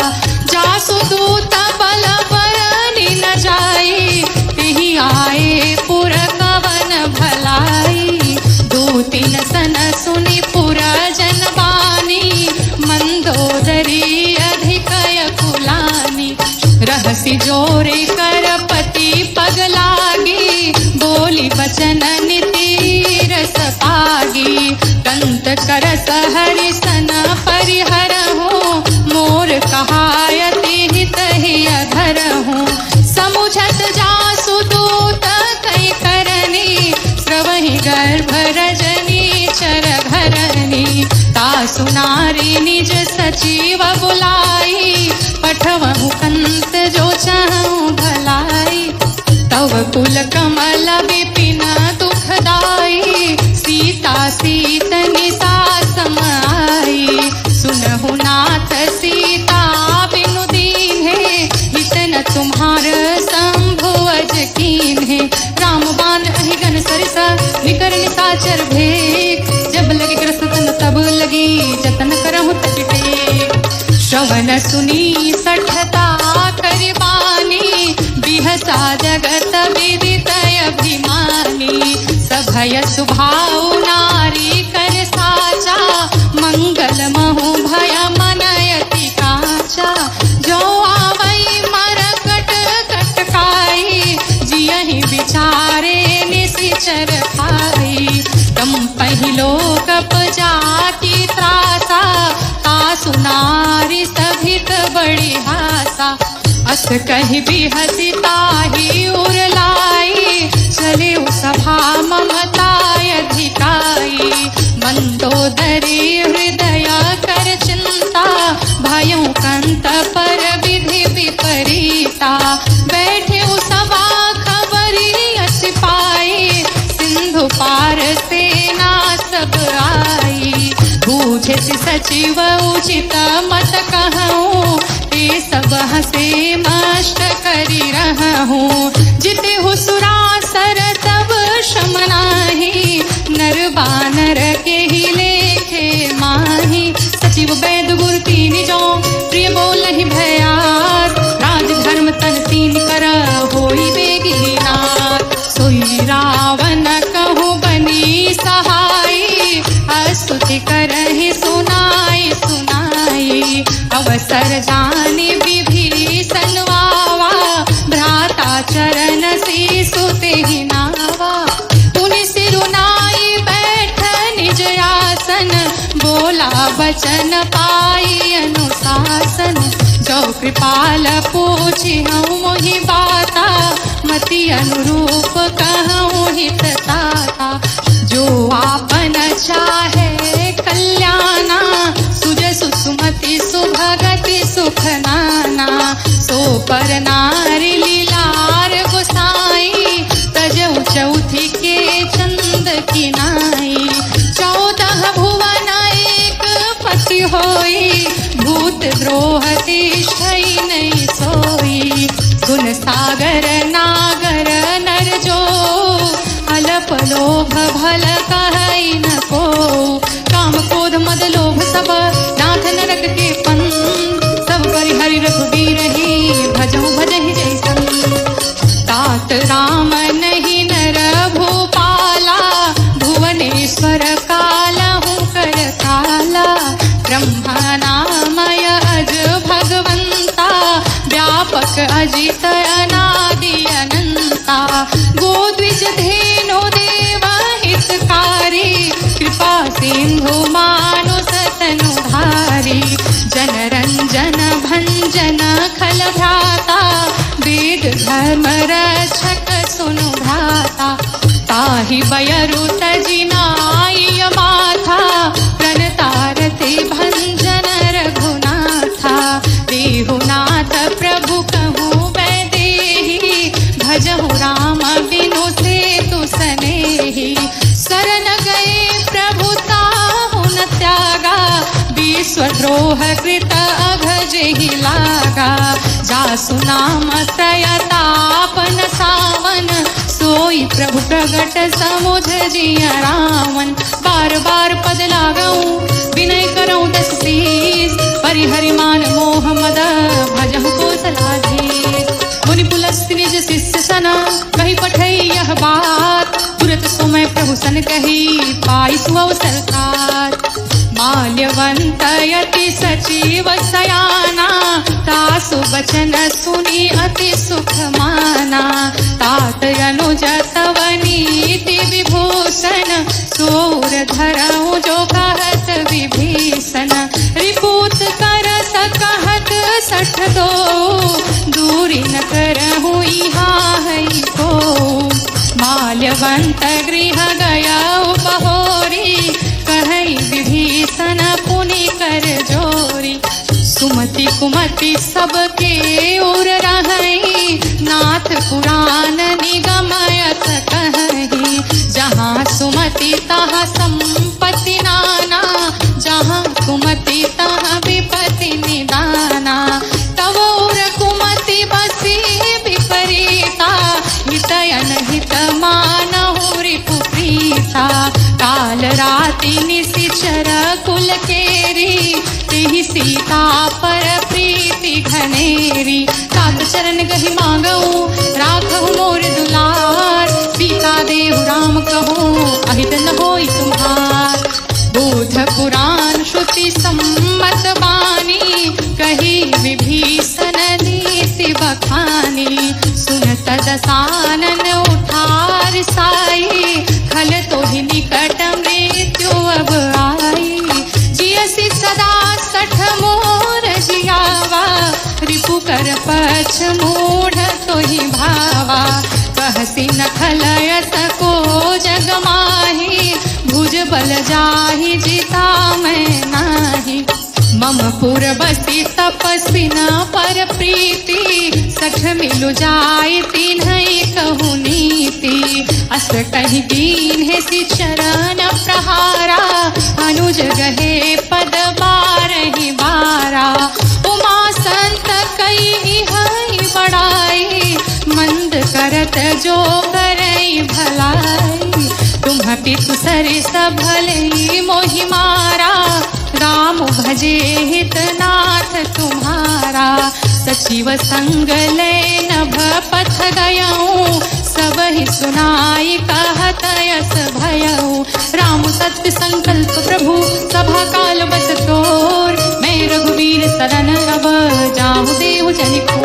जासु दूत बल बरनि न जाई, तिहि आए पुर कवन भलाई। दूतिन सन सुनि पुर जन बानी, मंदोदरी अधिकय कुलानी। रहसि जोरे करपति पग लागी, बोली बचन नीति रस पागी। कंत करस हरि सन परिहरहु, मोर कहायति हित ही अधरहु। समुझत जासु दूत कई करनी, स्रवहि गर्भ रजनी चर घरनी। तासु नारी निज सचिव बुलाई, पठवहु कंत जो चाहूं भलाई। तव कुल कमल विपिन दुखदाई, सीता सीत निसा समाई। सुनहु नाथ सीता बिनु दीन्हे, हित न तुम्हार शंभु अज कीन्हे। राम बाण अहिगन सरिसा, निकर निशाचर भेद। जब लगे ग्रस्त तन तब लगी, जतन करहु तट टेक। श्रवण सुनी सठता करिबानी, बिहसा जगत विदित अभिमानी। सभय सुभाउ नारी कर साचा, मंगल महु भय मनयति काचा। जो आवई मरकट कटकाई, जियहि विचारे निशिचर खाई। तम पहिलो कप जाति त्रासा, तासु नारी सभित बड़ी हासा। अस कहि बिहसि ताहि उर लाई, चले सभा ममताय अधिकाई। मंदोदरी हृदय कर चिंता, भयउ कंत पर विधि विपरीता। बैठे सभा खबरी सिपाही, सिंधु पार सेना सब आई। बूझे सचिव उचित मत कहूँ, ते सब हसे मष्ट करी रहूँ। जिते हुसुरा सर तब शम नाही, नर बानर के ही लेखे माही। सचिव वैद गुरु तीन जो प्रिय बोलहि भयात। राज धर्म तन तीन कर होई बेगी नाथ। सोई रावण कहूँ बनी सहाई। स्तुति करहि सुनाई सुनाई। अवसर जाने विभीषण वावा। भ्राता चरण से सुते ही नावा। पुनि सिरुनाई बैठ निज आसन। बोला वचन पाई अनुशासन। जो कृपाल पूछि हूँ मोहि बाता। मति अनुरूप कहूँ हित ताता। जो आपन चाहे कल्याणा। सुजसु सुमति सुभगति सुख नाना। सो पर नारी लीलार गोसाई। तजऊ चौथी के चंद की नाई। 14 भुवन एक पति होई। भूत द्रोह तिष्ठई नहीं सोई। गुण सागर नागर नर जो। अल्प लोभ भल कहई न को। काम क्रोध मद लोभ सब नाथ नरक के पंथ। सब परिहरि रघुबीर ही भजहु भजहि जैसन। तात राम नहीं नर भूपाला। भुवनेश्वर कालहु कर काला। ब्रह्मा नामय अज भगवंता। व्यापक अजित अनादि अनंता। गोद्विज धेनु देव हितकारी। कृपा सिंधु मानुष तनुधारी। जन रंजन भंजन खल भ्राता। वेद धर्म रक्षक सुनु भ्राता। ताहि बयरु तजिनाय माथा। प्रणतारते भंजन रघुनाथा। देहुनाथ प्रभु कहूँ वैदेही। भजहु राम बिनु सेतु सनेही। शरण गए प्रभु ताहु न त्यागा। विश्वद्रोह कृत अभजहि लागा। जासु नाम त्रयतापन सावन। सोई प्रभु प्रगट समुझ जिय रावण। बार बार पद लागऊं विनय करऊं दस शीस। परिहरि मान मोह मद भजहु कौशलाधीश। मुनि पुलस्त्य निज शिष्य सन कही पठई यह बात। तुरत समय प्रभु सन कही पाई सुअवसर तात। माल्यवंत यति सचिव सयाना। तासु वचन सुनी अति सुख माना। तात अनुज तव नीति विभूषण। सूर धरऊ जो कहत विभीषण। रिपूत कर सकहत 62। दूरी न करहु इहाँ है को। माल्यवंत गृह गयऊ बहोरी। कहई विभीषण पुनि कर जोरी। सुमति कुमति सबके उर रहई। नाथ पुराण निगमयत कहही। जहाँ सुमति तहाँ संपत्ति नाना। जहाँ कुमति तहाँ विपत्ति निदाना। तब उर कुमति बसी विपरीता। हितयन हित मानहु रिपु प्रीता। काल राति निशिचर कुल केरी। तेहि सीता पर प्रीति घनेरी। तात चरण गहि मांगऊ राखहु मोर दुलार। सीता देहु राम कहूँ अहित न होई तुम्हार। बोध पुराण श्रुति सम्मत बानी। कही विभीषण नीति बखानी। सुनत दसानन उठार साई। खल तो ही निकट मृत्यु अब आई। जियसि सदा 60 मोर जियावा। रिपु कर पछ मूढ़ तो ही भावा। कहसी न खलयत को जग माही। भुज बल जाहि जिता मैं नाही। मम पुर बसी तपस्वी न पर प्रीति। 60 मिलु जाय तिन्है कहु नीति। अस कहि दीन है सि चरण प्रहारा। अनुज गहे पद बारहि बारा। उमा संत कई हई बड़ाई। मंद करत जो करई भलाई। तुम्ह पितु सरिस भले मोहि मारा, राम भजे हितनाथ तुम्हारा। सचिव संग ले नभ पथ गयऊँ, सब ही सुनाई कहत यस भयऊँ। राम सत्य संकल्प प्रभु सभा काल बस तोर, मैं रघुवीर सरन अब जाऊँ देव जनि को।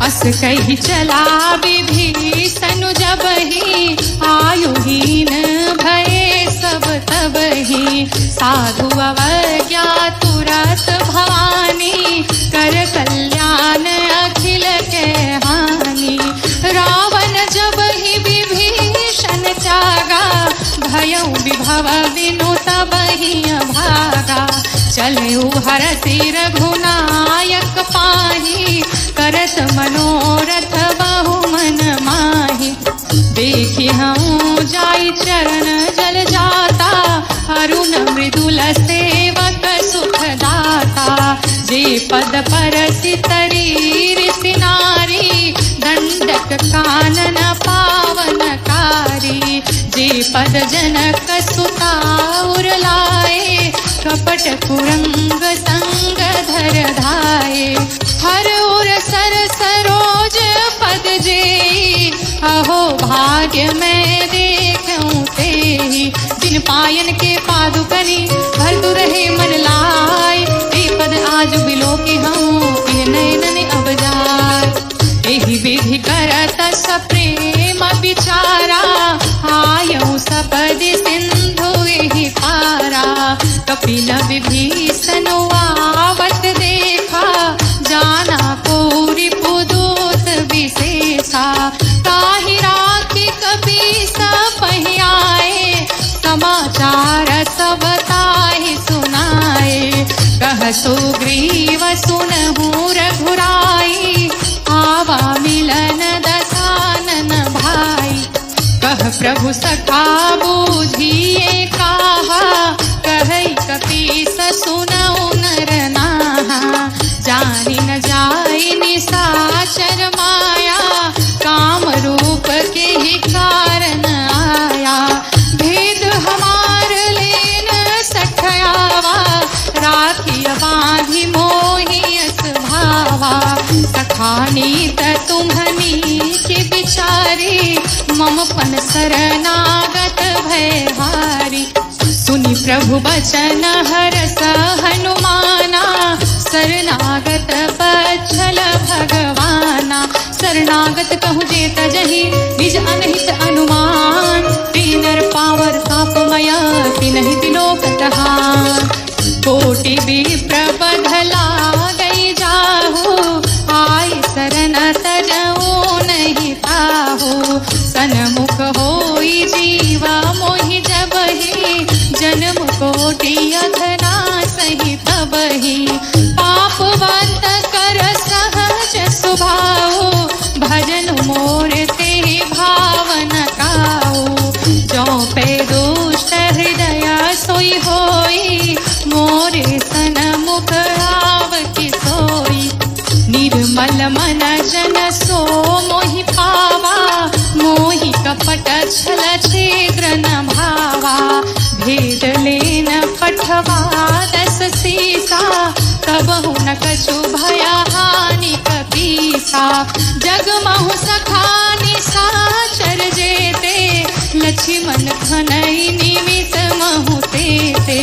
अस कही चला विभीषण जबहि, आयुहीन भये सब तबहि। साधु अवज्ञा तुरत भवानी, कर कल्याण अखिल के हानि। रावण जबहि विभीषण त्यागा, भयउ विभव बिनु तबहि भागा। चलऊ हरषि रघुनायक पाहि, करत मनोरथ बहु मन माहि। देखि हऊँ जाई चरण जल जाता, अरुण मृदुल सेवक सुख दाता। जे पद परसि तरी ऋषि नारी, दंडक कानन पावनकारी। जे पद जनक सुता उर लाए, कपट कुरंग संग धर धाये। हर उर सर सरोज पद जेई, अहो भाग्य मैं देखूं तेहि। जिन पायन के पादुकनि भरतु रहे मन लाय, ए पद आज बिलोके हूँ एह नयन अब जाय। एहि विधि करत सप्रेम विचारा, आयऊ सपदि सिंधु एहि पारा। कपिल विभीषण आवत देखा, जाना पूरी पुदूत विशेषा। ताहि राखी कपीस पहियाए, समाचार सब ताहि सुनाए। कह सुग्रीव सुनहु रघुराई, आवा मिलन दसानन भाई। कह प्रभु सखा बूझिए काहा, कहई कपीस सुनऊ नर नाहा। जानि न जाई निशाचर माया, काम रूप के ही कारण आया। भेद हमार लेन सठयावा, राखी बांधि मोहि यस भावा। सखानीत तुम्हनी के बिचारी, मम पन शरणागत भयहारी। सुनि प्रभु बचन हरस हनुमाना, शरणागत बच्छल भगवाना। शरणागत कहूँ जे तजहि, निज अनहित अनुमान। तीनर पावर तापमय, तिनहि तिलोक तहान। कोटि विप्र बधला गई जाहु, आय शरण तजऊ नहीं ताहु। सनमुख होई जीवा मोहि जबहि, जन्म कोटि अधना सही तबहि। पापवंत कर सहज स्वभाव, भजन मोर ते भावन काऊ। जो पे दुष्ट हृदय सोई होई, मोरे सनमुख आवति सोई। निर्मल मन जन सो मोहि पावा, मोहि कपट छल शीघ्र न भावा। भेद लेन पठवा दस सीसा, कबहु न कछु भया हानि कपीसा। जगमहु सखा निशाचर जेते, लक्ष्मण खनई निमित महु तेते।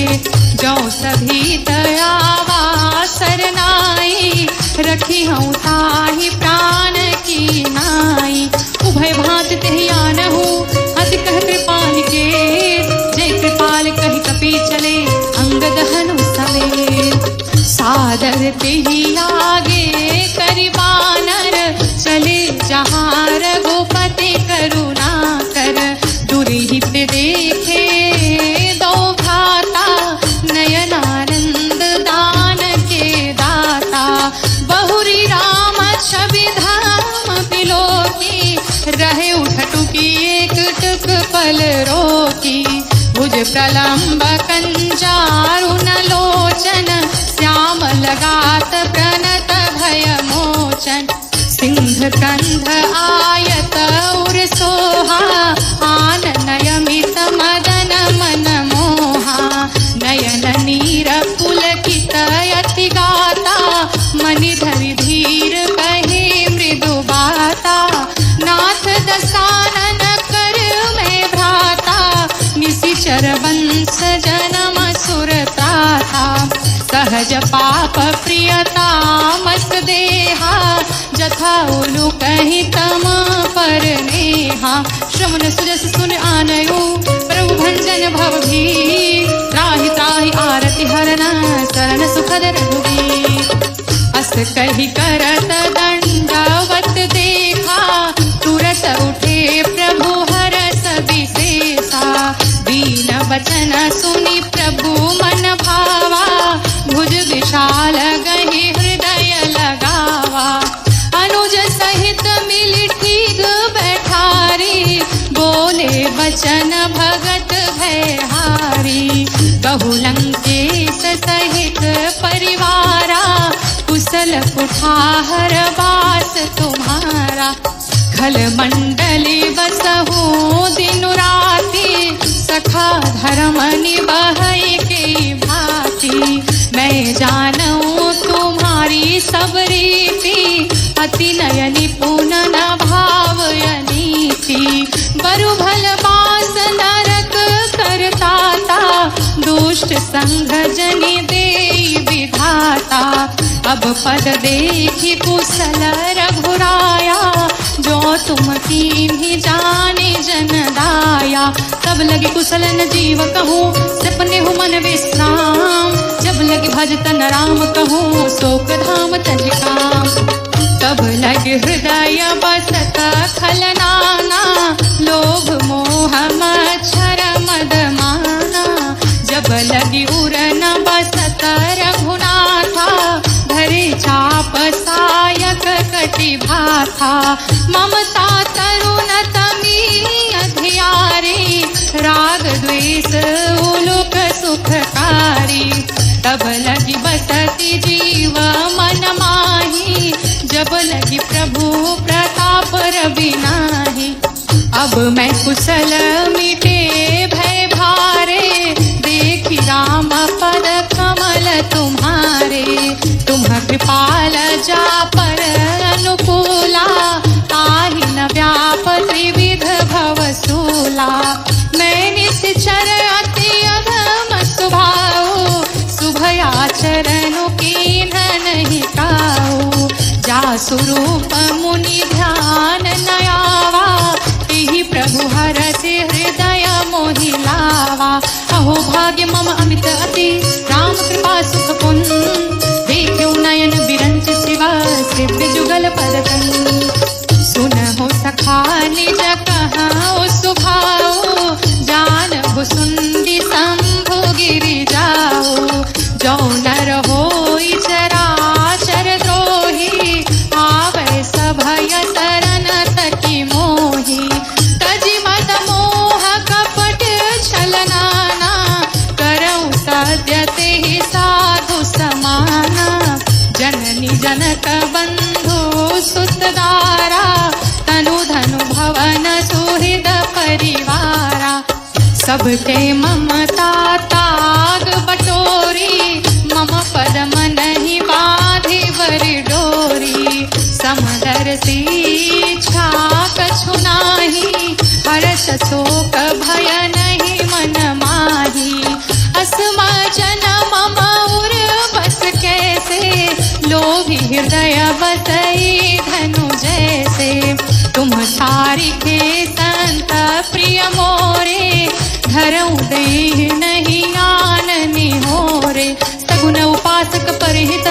जो सभी दयावा सरनाई, रखी हूँ ताहि प्राण की नाई। उभय भांत तेहि आनहु, अति कह कृपाल के। जय कृपाल कहि कपि चले, अंगद हनु समेत। सादर तेहि आगे करि बानर, चले जहाँ रघुपति करुणा कर। दुर्हित देखे दो भ्राता, नयनानंद दान के दाता। बहुरी राम छवि धाम बिलोकी, रहे उठटुकी एक टुक पल रोकी। भुज प्रलंब कंजारुन लोचन, श्याम लगात प्रणत भय मोचन। सिंह युध कंध आयत उर सोहा, आन नयमित मदन मन मोहा, नयन नीर पुलकित यति गाता, मनि धरि धीर कहे मृदु बाता, नाथ दसानन कर में भ्राता, निशिचर वंश जनम सुरताता, सहज पाप प्रियता मत देहा, जथा उलु कहि तम पर नेहा, श्रवण सुजस सुन आनयो, प्रभु भंजन भव भी, त्राहि त्राहि आरति हरन, शरण सुखद रघुवीर, अस कहि करत दंडवत देखा, तुरत उठे प्रभु हरस विशेषा, दीन वचन सुनि प्रभु मन भावा, भुज विशाल गहि हृदय लगावा, अनुज सहित मिलि ठीक बैठारी, बोले वचन भगत भयहारी, कहु लंकेश सहित परिवारा, कुशल कुठार वास तुम्हारा, खल मंडली बसहु दिनु राति, सखा धर्म निबहै के भांति, मैं जानूं तुम्हारी सब रीति, अति नय निपुण न भाव नीति, बरु भल बास नरक करताता, दुष्ट संग जनि देई विधाता, अब पद देखि कुशल रघुराया, जो तुम कीन्ही जाने जन दाया, तब लगे कुशल न जीव कहूँ, सपने हो मन विश्राम, जब लगे भजतन राम कहूँ, शोक धाम तज काम, तब लगे हृदय बसत खल नाना, लोभ मोह मच्छर मद माना, जब लगी उर न बसत रघुनाथा, धरे चाप सायक कटि भाथा, ममता तरुण तमी अधियारी, राग द्वेष उलुक सुखकारी, तब लगी बसती जीव मन माही, जब लगी प्रभु प्रताप रवि नाही, अब मैं कुशल मिटे भय भारे, देखी राम पद कमल तुम्हारे, तुम कृपाल जा पर अनुकूला, ताहि न व्याप त्रिविध भवसूला, मैं निश्चर अति अधम स्वभाव, शुभयाचरण कीन्ह नहीं काऊ, जा स्वरूप मुनि ध्यान नयावा, तिहि प्रभु हरसि हृदय मोहि लावा, अहो भाग्य मम अमित अति, राम कृपा सुख पुन, देखो नयन बिरंच शिवा, सिद्ध जुगल पदकन, सुनहो सखा निज कहाओ सुभाओ, जानहु सुंदि शंभु गिरि जाओ, जो नर होई चराचर द्रोही, आवै सभय शरण तकी मोही, तजि मद मोह कपट छलनाना, करऊँ सद्य तेहि साधु समाना, जननी जनक बंधु सुतदारा, तनु धनु भवन सुहृद परिवारा, सबके ममता ताग बटोरी, मम पद मनहि बाधि बरि डोरी, समदर्शी इच्छा कछु नाही, हर्ष शोक भय नहीं मन माही, अस्मा जन मम उर बस कैसे, लोभी हृदय बसई धनु जैसे, तुम तारिखे संत प्रिय मोरे, धरऊँ देह नहीं आननि होरे, सगुन उपासक परहित,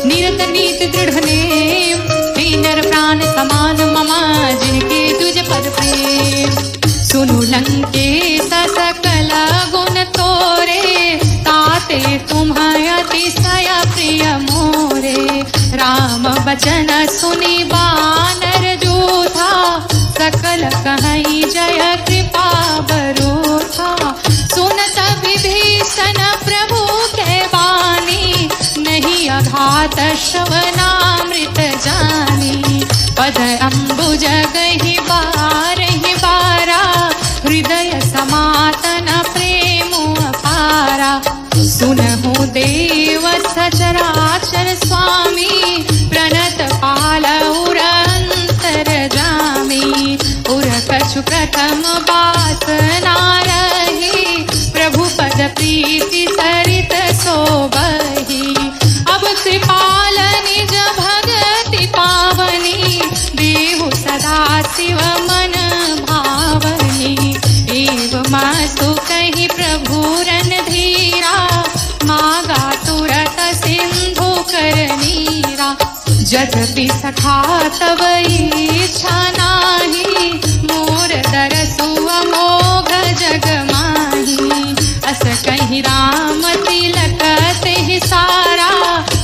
निरत नीत दृढ़ नेम, दीनर प्राण समान ममा, जिनके तुझ पद प्रेम, सुनु लंकेश सकल गुण तोरे, ताते तुम्हाय अतिशय प्रिय मोरे, राम बचन सुनि बानर जूथा, सकल कहीं जय कृपा बरूथा, सुनत विभीषण प्रभु के बानी, नहीं अघात श्रवणामृत जानी, पद सुनहु देव सचराचर स्वामी, प्रणत पाल उर अंतर जामी। उर कछु प्रथम वासना रही, प्रभु पद प्रीति सरित सोबही। अब कृपाल निज भगति पावनी, देहु सदा शिव मन भावनी। एव मासु कहि प्रभु रणधीरा, मागा तुरत सिंधु कर नीरा। यद्यपि सखा तव इच्छा नाही, मोर दरसु अमोघ जग माही। अस कहि राम तिलक तेहि सारा,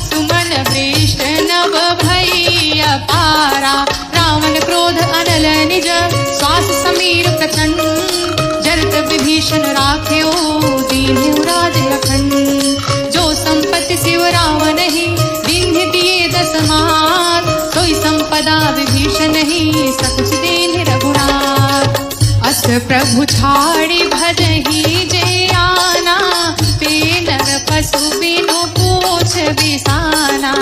सुमन वृष्ट नभ भई अपारा। रावण क्रोध अनल निज, श्वास समीर प्रचंड। जरत विभीषण राख्यो, दीन्हु राज अखंड। जो संपत्ति शिव रावण ही, दीन्ह दिए दस मात। सोई संपदा विभीषण ही, सकुच दीन्ह रघुनाथ। अस प्रभु छाड़ी भजहि जे आना, ते नर पशु बिनु पूछ बिसाना।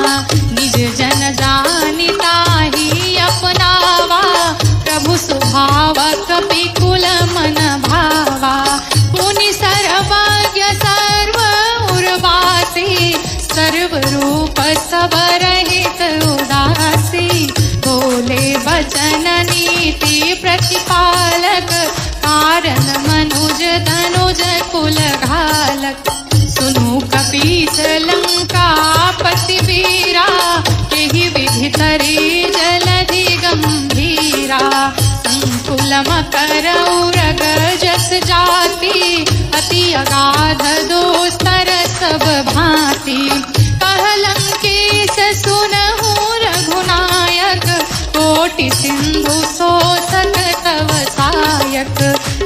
निज जन जानिता ही अपनावा, प्रभु स्वभाव कपिकुल मन भावा। पुनि सर्वज्ञ सर्व उर्वासी, सर्व रूप सब रहित उदासी। बोले वचन नीति प्रतिपालक, कारण मनुज धनुज कुल घालक। सुनु कपीस लंकापति वीरा, केहि विधि तरे जलधि गंभीरा। संकुल मकर उरग जस जाति, अति अगाध दोस्तर सब भांति। कहलंकेश सुनहु रघुनायक, कोटि सिंधु शोषक तव सायक।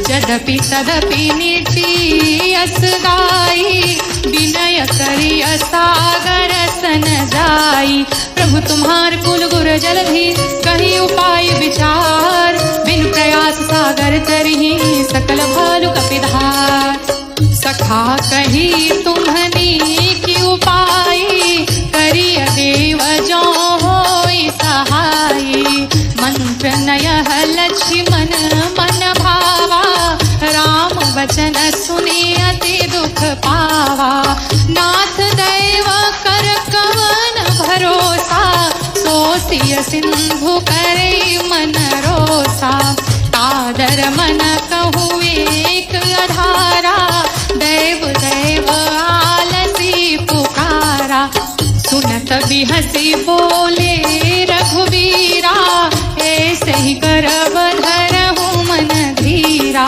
यद्यपि तदपि निर्दयस गाई, विनय करिय सागर सन जाई। प्रभु तुम्हार कुल गुर जलधि, कही उपाय विचार। बिन प्रयास सागर तरहि, सकल भालु कपिधार। सखा कही तुम्हनी की उपाय, करिय देव जो होई सहाई। मंत्र नय लक्ष्मण मन भावा, राम वचन सुने अति दुख पावा। नाथ दैव कर कवन भरोसा, सोसिय सिंधु करे मन रोसा। तादर मन कहु एक अधारा, दैव दैव आलसी पुकारा। सुनत बिहसी बोले रघुवीरा, ऐसे ही करब धरहु मन धीरा।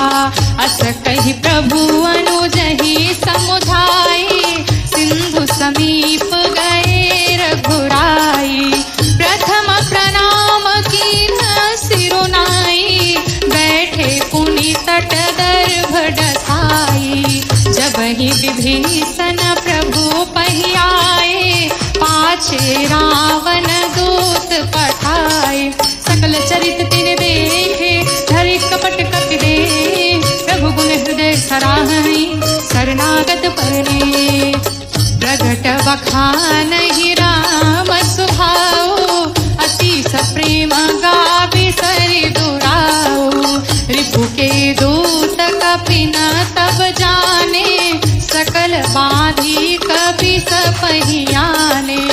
अस कहि प्रभु अनुजहि समुझाई, सिंधु समीप गए रघुराई। प्रथम प्रणाम कीन सिरुनाई, बैठे पुनि तट दर्भ डसाई। जब ही विभीषण प्रभु पहियाए, पाछे रावण दूत पठाए। सकल चरित तिन देखे, धरि कपट कपि दे। प्रभु गुण हृदय सराहई, शरणागत परने। प्रगट बखानहि राम सुभाऊ, अतिश प्रेम गावि सरि दुराऊ। रिपु के दूत कपि न तब जाने, सकल बाधी कपि पहियाने।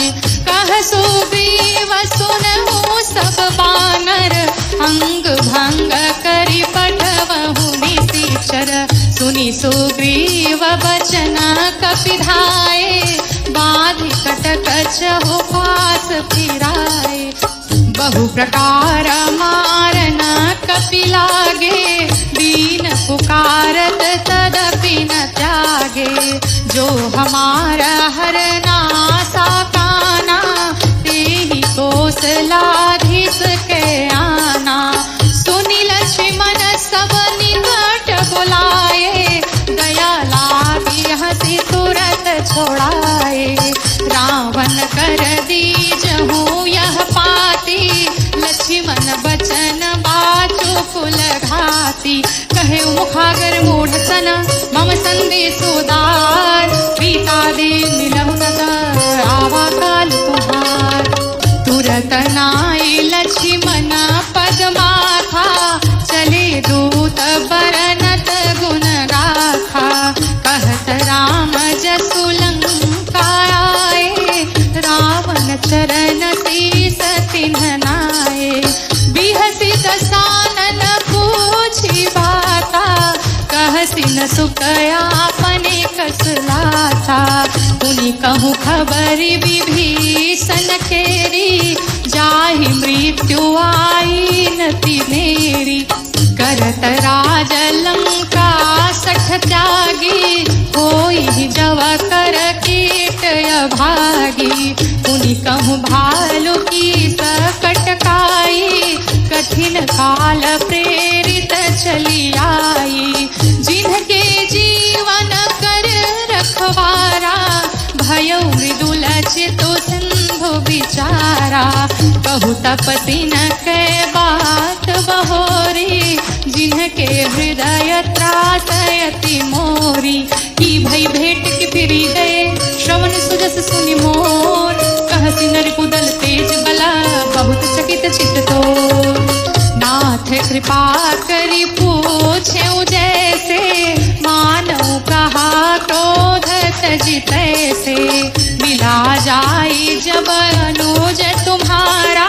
कह सुग्रीव सुनहु सब बानर, अंग भंग करि पठवहु निशिचर। सुनि सुग्रीव बचन कपिधाए, बाधि कटकछ हो पास फिराए। बहु प्रकार मारन कपि लागे, दीन पुकारत तदपि न त्यागे। जो हमारा हरनासा काना, तेहि कौशलाधीश के आना। सुनि लक्ष्मण सब निकट बुलाए, दया लागी हंसी तुरत छोड़ाए। रावण कर दीजहु यह पाती, लक्ष्मण बचन बाचु कुल घाती। कहे मुखागर मूढ़ सन, मम संदेश उदार, पीता बहुत बरनत गुण गाथा, कहत राम जसु लंका आए, रावण चरण शीस तिन्ह नाए। बिहसी दसानन पूछी बाता, कहसी न सुख आपने कसलाता। उनि कहूँ खबरी विभीषण केरी, जाहि मृत्यु आई नति मेरी। करत राज लंका सठ त्यागी, होई जव कर कीट अभागी। उनि कहूँ भालु की सकट काई, कठिन काल प्रेरित चली आई। जिनके जीवन कर रखवारा, भयो मृदुल चितु सिंधु विचारा। कहु तपति न के बात बहोरी, जिनके हृदय त्रासयति मोरी। की भई भेंट की फिरी गए, श्रवण सुजस सुनि मोर। कहसी नरकुदल तेज बला, बहुत चकित चित्त तोर। नाथ कृपा करी पूछे जैसे, मानव कहा क्रोध तजि तैसे। मिला जाई जब अनुज तुम्हारा,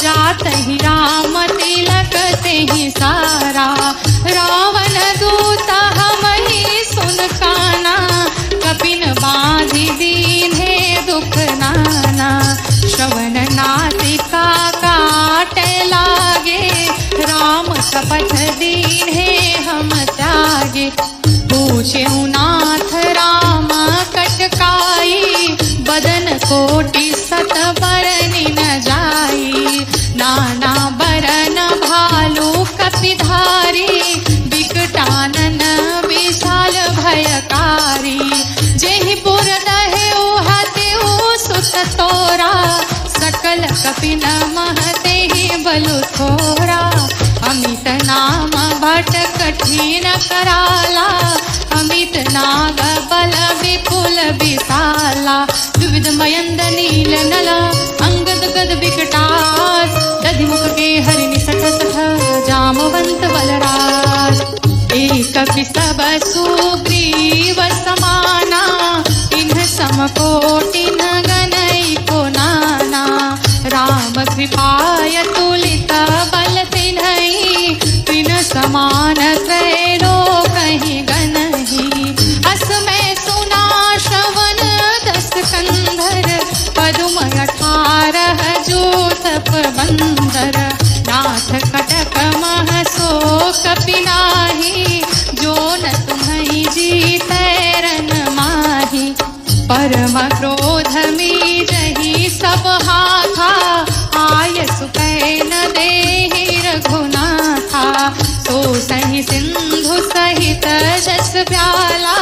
जात ही राम तिलक ते ही सारा। रावण दूत हमहि सुन काना, कपिन बांधि दीन्हे दुख नाना। श्रवण नासिका काटे लागे, राम कपट दीन्हे हम त्यागे। पूछे नाथ राम कटकाई, बदन कोटि सत बरनि न जाई। नाना बरन भालू कपिधारी, बिकटानन विशाल भयकारी। जेहि पुर दहे उहते सुत तोरा, सकल कपिन महते ही बलु थोरा। अमित नाम भट कठिन कराला, अमित नाग बल विपुल विशाला। द्विविध मयंद नील नला, अंगद गद विकटास। दधिमुख के हरिणि सठ सठ, जामवंत बलराज। एक सब सुग्रीव समाना, इन्ह समकोटि न गनई को नाना। राम कृपाय तुलित बल तिन्हई, तिन समान त्रैलो कहीं गनहि। अस में सुना श्रवण दस कंधर, पदुम 18 जूथ बंदर। नाथ कटक मह सो कपिनाही, जो न तुम्हि जीतै रन माही। परम क्रोध में जही सब हाथा, आय सुकै न देहि रघुनाथा। सो सहि सिंधु सहित जस प्याला,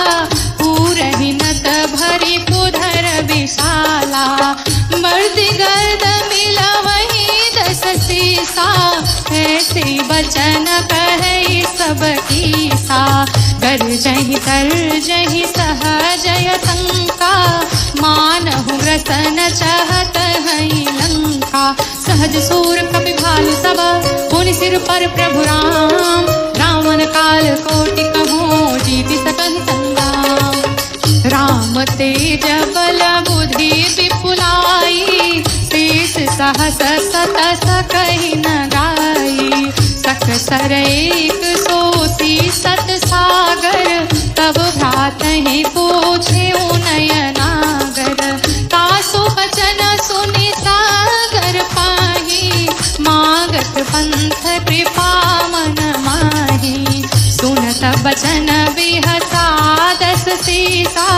पूरहि नत भरि पुधर विशाला। मर्दि गर्द मिलवहि दस सीसा, ऐसे बचन कहै सब कीसा। गर्जहि तर्जहि सहजय शंका, मानहु ग्रसन चहत हई लंका। सहज सूर कपि भालु सब, पुनि सिर पर प्रभु राम। रावण काल कोटि कहूँ, जीति सकहि संग्राम। राम तेज बल बुद्धि विपुलाई, शेष सहस सत सकहि न गाई। सकसर एक सोसी सत सागर, तब भ्रातहि पूछे नयनागर। तासु बचन सुनि सागर पाही, मागत पंथ कृपा मन माही। सुनत बचन बिहसा दस सीसा,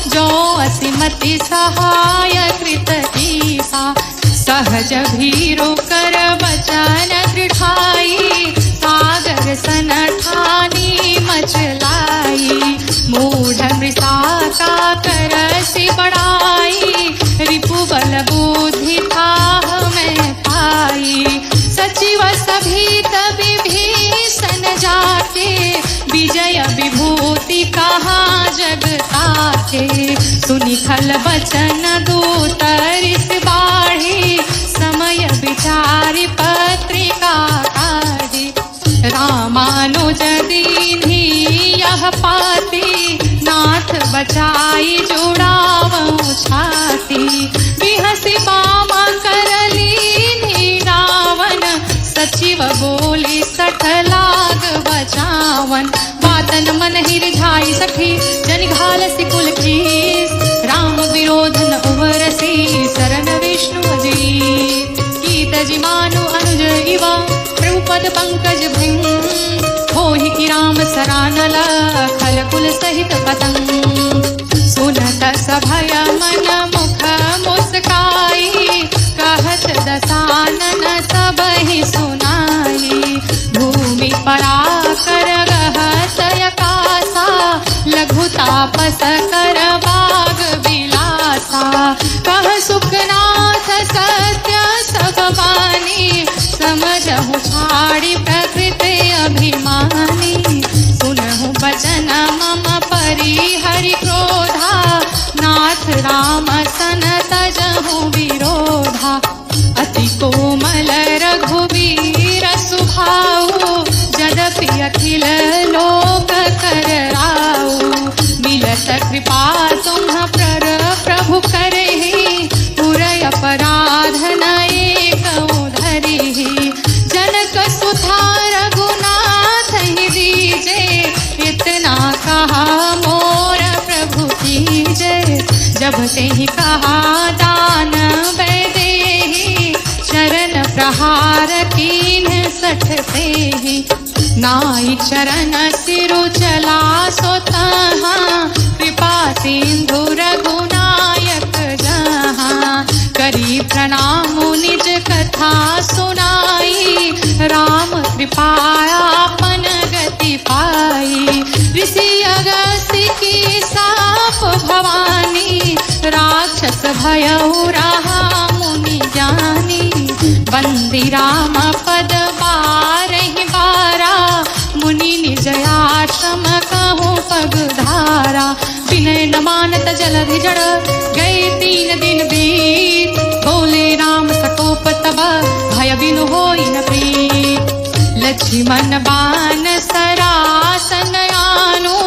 जो असिमति सहाय कृत कीसा। सहज भीरु कर बचन दृढ़ाई, सागर सन ठानी मचलाई। मूढ़ मृषा का करसि बड़ाई, रिपु बल बुद्धि थाह में पाई। सचिव सभीत विभीषण जाके, विजय विभूति कहाँ जग ताके। सुनि खल बचन दूत रिस बाढ़ी, समय विचारि पत्रिका काढ़ी। रामानुज जाई जुड़ावऊं छाती। बिहसी बामा करली रावण, सचिव बोली सठ लाग बचावन। बातन मन ही रिझाई सखी, जन घालसी कुल खीस। राम विरोध न उवरसी, शरण विष्णु जी। गीत जी मानु अनुज इवा, प्रभुपद पंकज भृंग। होहि की राम सरानल, खल कुल सहित पतंग। सुनत सभय मन मुख मुस्काई, कहत दसानन सबहि सुनाई। भूमि पराकर गहत यकासा, लघु तापस कर बाग बिलासा। कह सुखनाथ सत्य सब बानी, समझहु छाड़ी प्रकृति अभिमानी। सुनहु बचन मम परिहरि क्रोधा, नाथ राम सन तजहु विरोधा। अति कोमल रघुवीर सुभाऊ, यद्यपि अखिल लोक करराऊ। मिलत कृपा तुम्ह प्रभु करहि, पुरय अपराध न एकउ धरिहि। जनक सुता रघुनाथ ही दीजे, इतना कहा मोर प्रभु कीजे। जब ते ही कहा दान वैदेही, चरण प्रहार कीन्ह सठ तेहि। नाई चरण सिरु चला सो तहाँ, कृपा सिंधु रघुनायक जहाँ। करी प्रणाम निज कथा सुनाई, राम कृपा आपन गति पाई। ऋषि अगस्त्य की साप भवानी, राक्षस भयउ रहा मुनि ज्ञानी। बंदी राम पद बारहि बारा, मुनि निज आश्रम कहूँ पगधारा। विनय न मानत जलधि जड़, गए 3 दिन बीत। बोले राम सकोप तब, भय बिनु होई न प्रीत। लक्ष्मण बान सरासन आनो,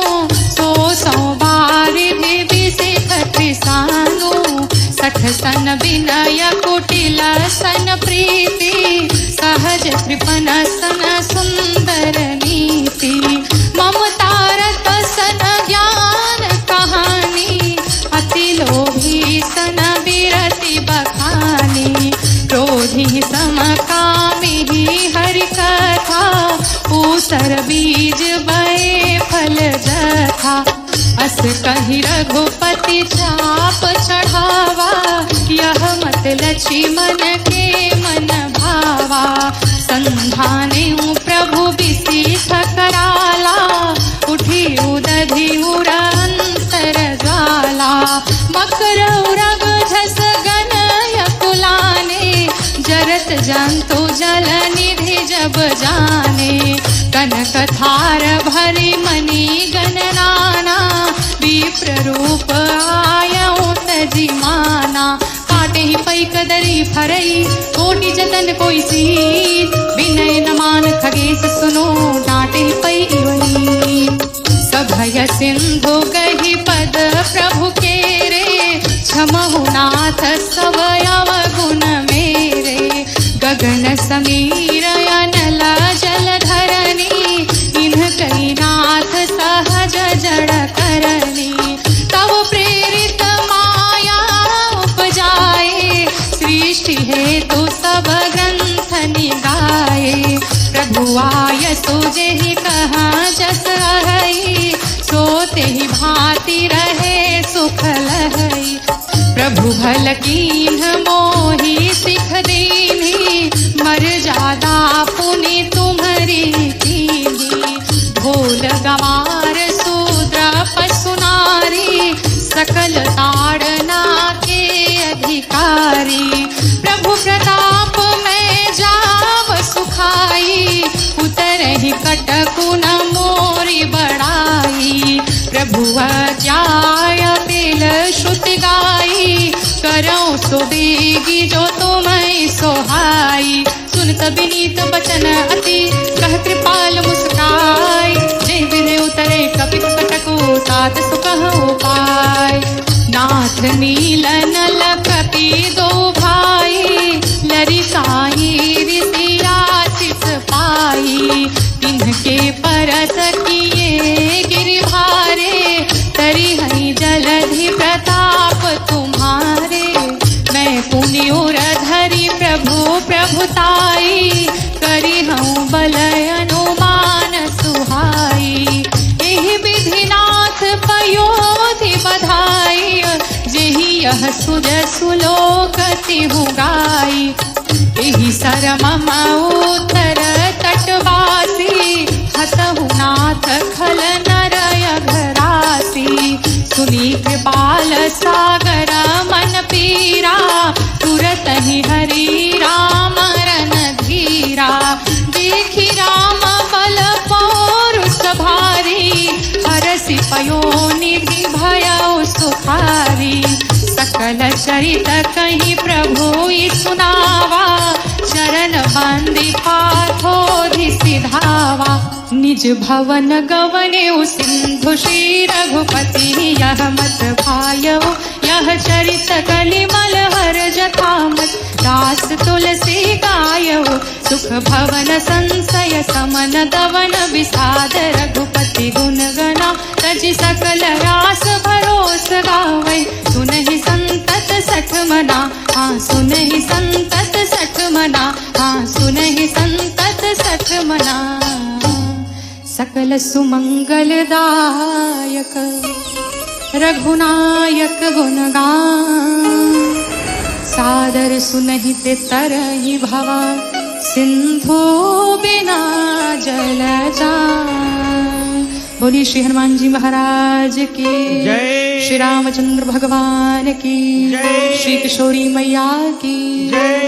सो बारिधि बिसिख त्रिसानु। सठ सन विनय कुटिल सन प्रीति, सहज कृपन सन सुंदर नीति। ममता रत सन ज्ञान कहानी, अति लोभी सन विरति बखानी। क्रोधी समकामी हरि कथा, ऊसर बीज बए फल जथा। अस कहि रघुपति चाप चढ़ावा, यह मत लक्ष्मण के मन भावा। संधाने प्रभु बिसिख कराला, उठी उदधि उर अंतर ज्वाला। मकर उरग झस गनय कुलाने, जरत जंतु जल निधि जब जाने। कनक थार भरी मणि गण नाना, विप्र रूप आयउ तजि माना। काटे ही पै कदरी फरई, कोटि जतन कोई सीत। विनय न मान खगेश सुनो, डांटे ही पै इवनी। सभय सिंधु कहि पद प्रभु केरे, क्षमहु नाथ सब अवगुण मेरे। गगन समीर अनल जल धरनी, इन्ह कई नाथ सहज जड़ करनी। तब प्रेरित माया उपजाए, सृष्टि हेतु सब ग्रंथ निगाए। प्रभु आय सुजेहि कहा जस रहई, सोते ही भांति रहे सुख लहई। प्रभु भल कीन्ह मोहि सिख दीन्ही, मर्यादा पुनि तुम्हरी कीन्ही। भोल गवार शूद्र पशु नारी, सकल ताड़ना के अधिकारी। प्रभु प्रताप में जाव सुखाई, उतरहि कटकु न मोरी बड़ाई। प्रभु जाय बिल श्रुति गाई, करऊँ सो देगी जो तुम्हें सोहाई। सुनत विनीत बचन अति, कह कृपाल मुस्काई। जय विनय उतरे कपित कटको, तात सुकहु पाई। नील नल कपि दो भाई, लरिकाई ऋषियासिस पाई। तिनके परस किए गिरिभारे, तरि हरि जलधि प्रताप तुम्हारे। मैं पुनि उर धरि प्रभु प्रभुताई, करि हूँ बल अनुमान सुहाई। एहि विधिनाथ पयोधि बधाई, जेहि यह सुज सुलोक तिहु गाई। एहि सरम उत्तर तटवासी, हतहु नाथ खल नरय घरासी। सुनी कृपाल सागर मन पीरा, तुरत ही हरि राम रन धीरा। देखी राम बल पौरुष भारी, हरसि पयोनिधि भयउ सुखारी। सकल चरित कहीं प्रभु सुनावा, चरण बंदी पाथोधि सिधावा। निज भवन गवने सिंधु श्री रघुपति, यह मत भायउ यह चरित कलिमल हर जथामत। दास तुलसी गायउ सुख भवन संशय समन दवन विषाद। रघुपति गुण गना तजि सकल रास भरोस गावै। सुनहि संतत सठ मना, हाँ सुनहि संतत सठ मना, हाँ सुनहि संतत सठ मना। सकल सुमंगलदायक रघुनायक गुणगान, सादर सुनहि ते तरहि भवा। सिंधु बिना जल जान। बोली श्री हनुमान जी महाराज की जय, श्री रामचंद्र भगवान की जय, श्री किशोरी मैया की जय।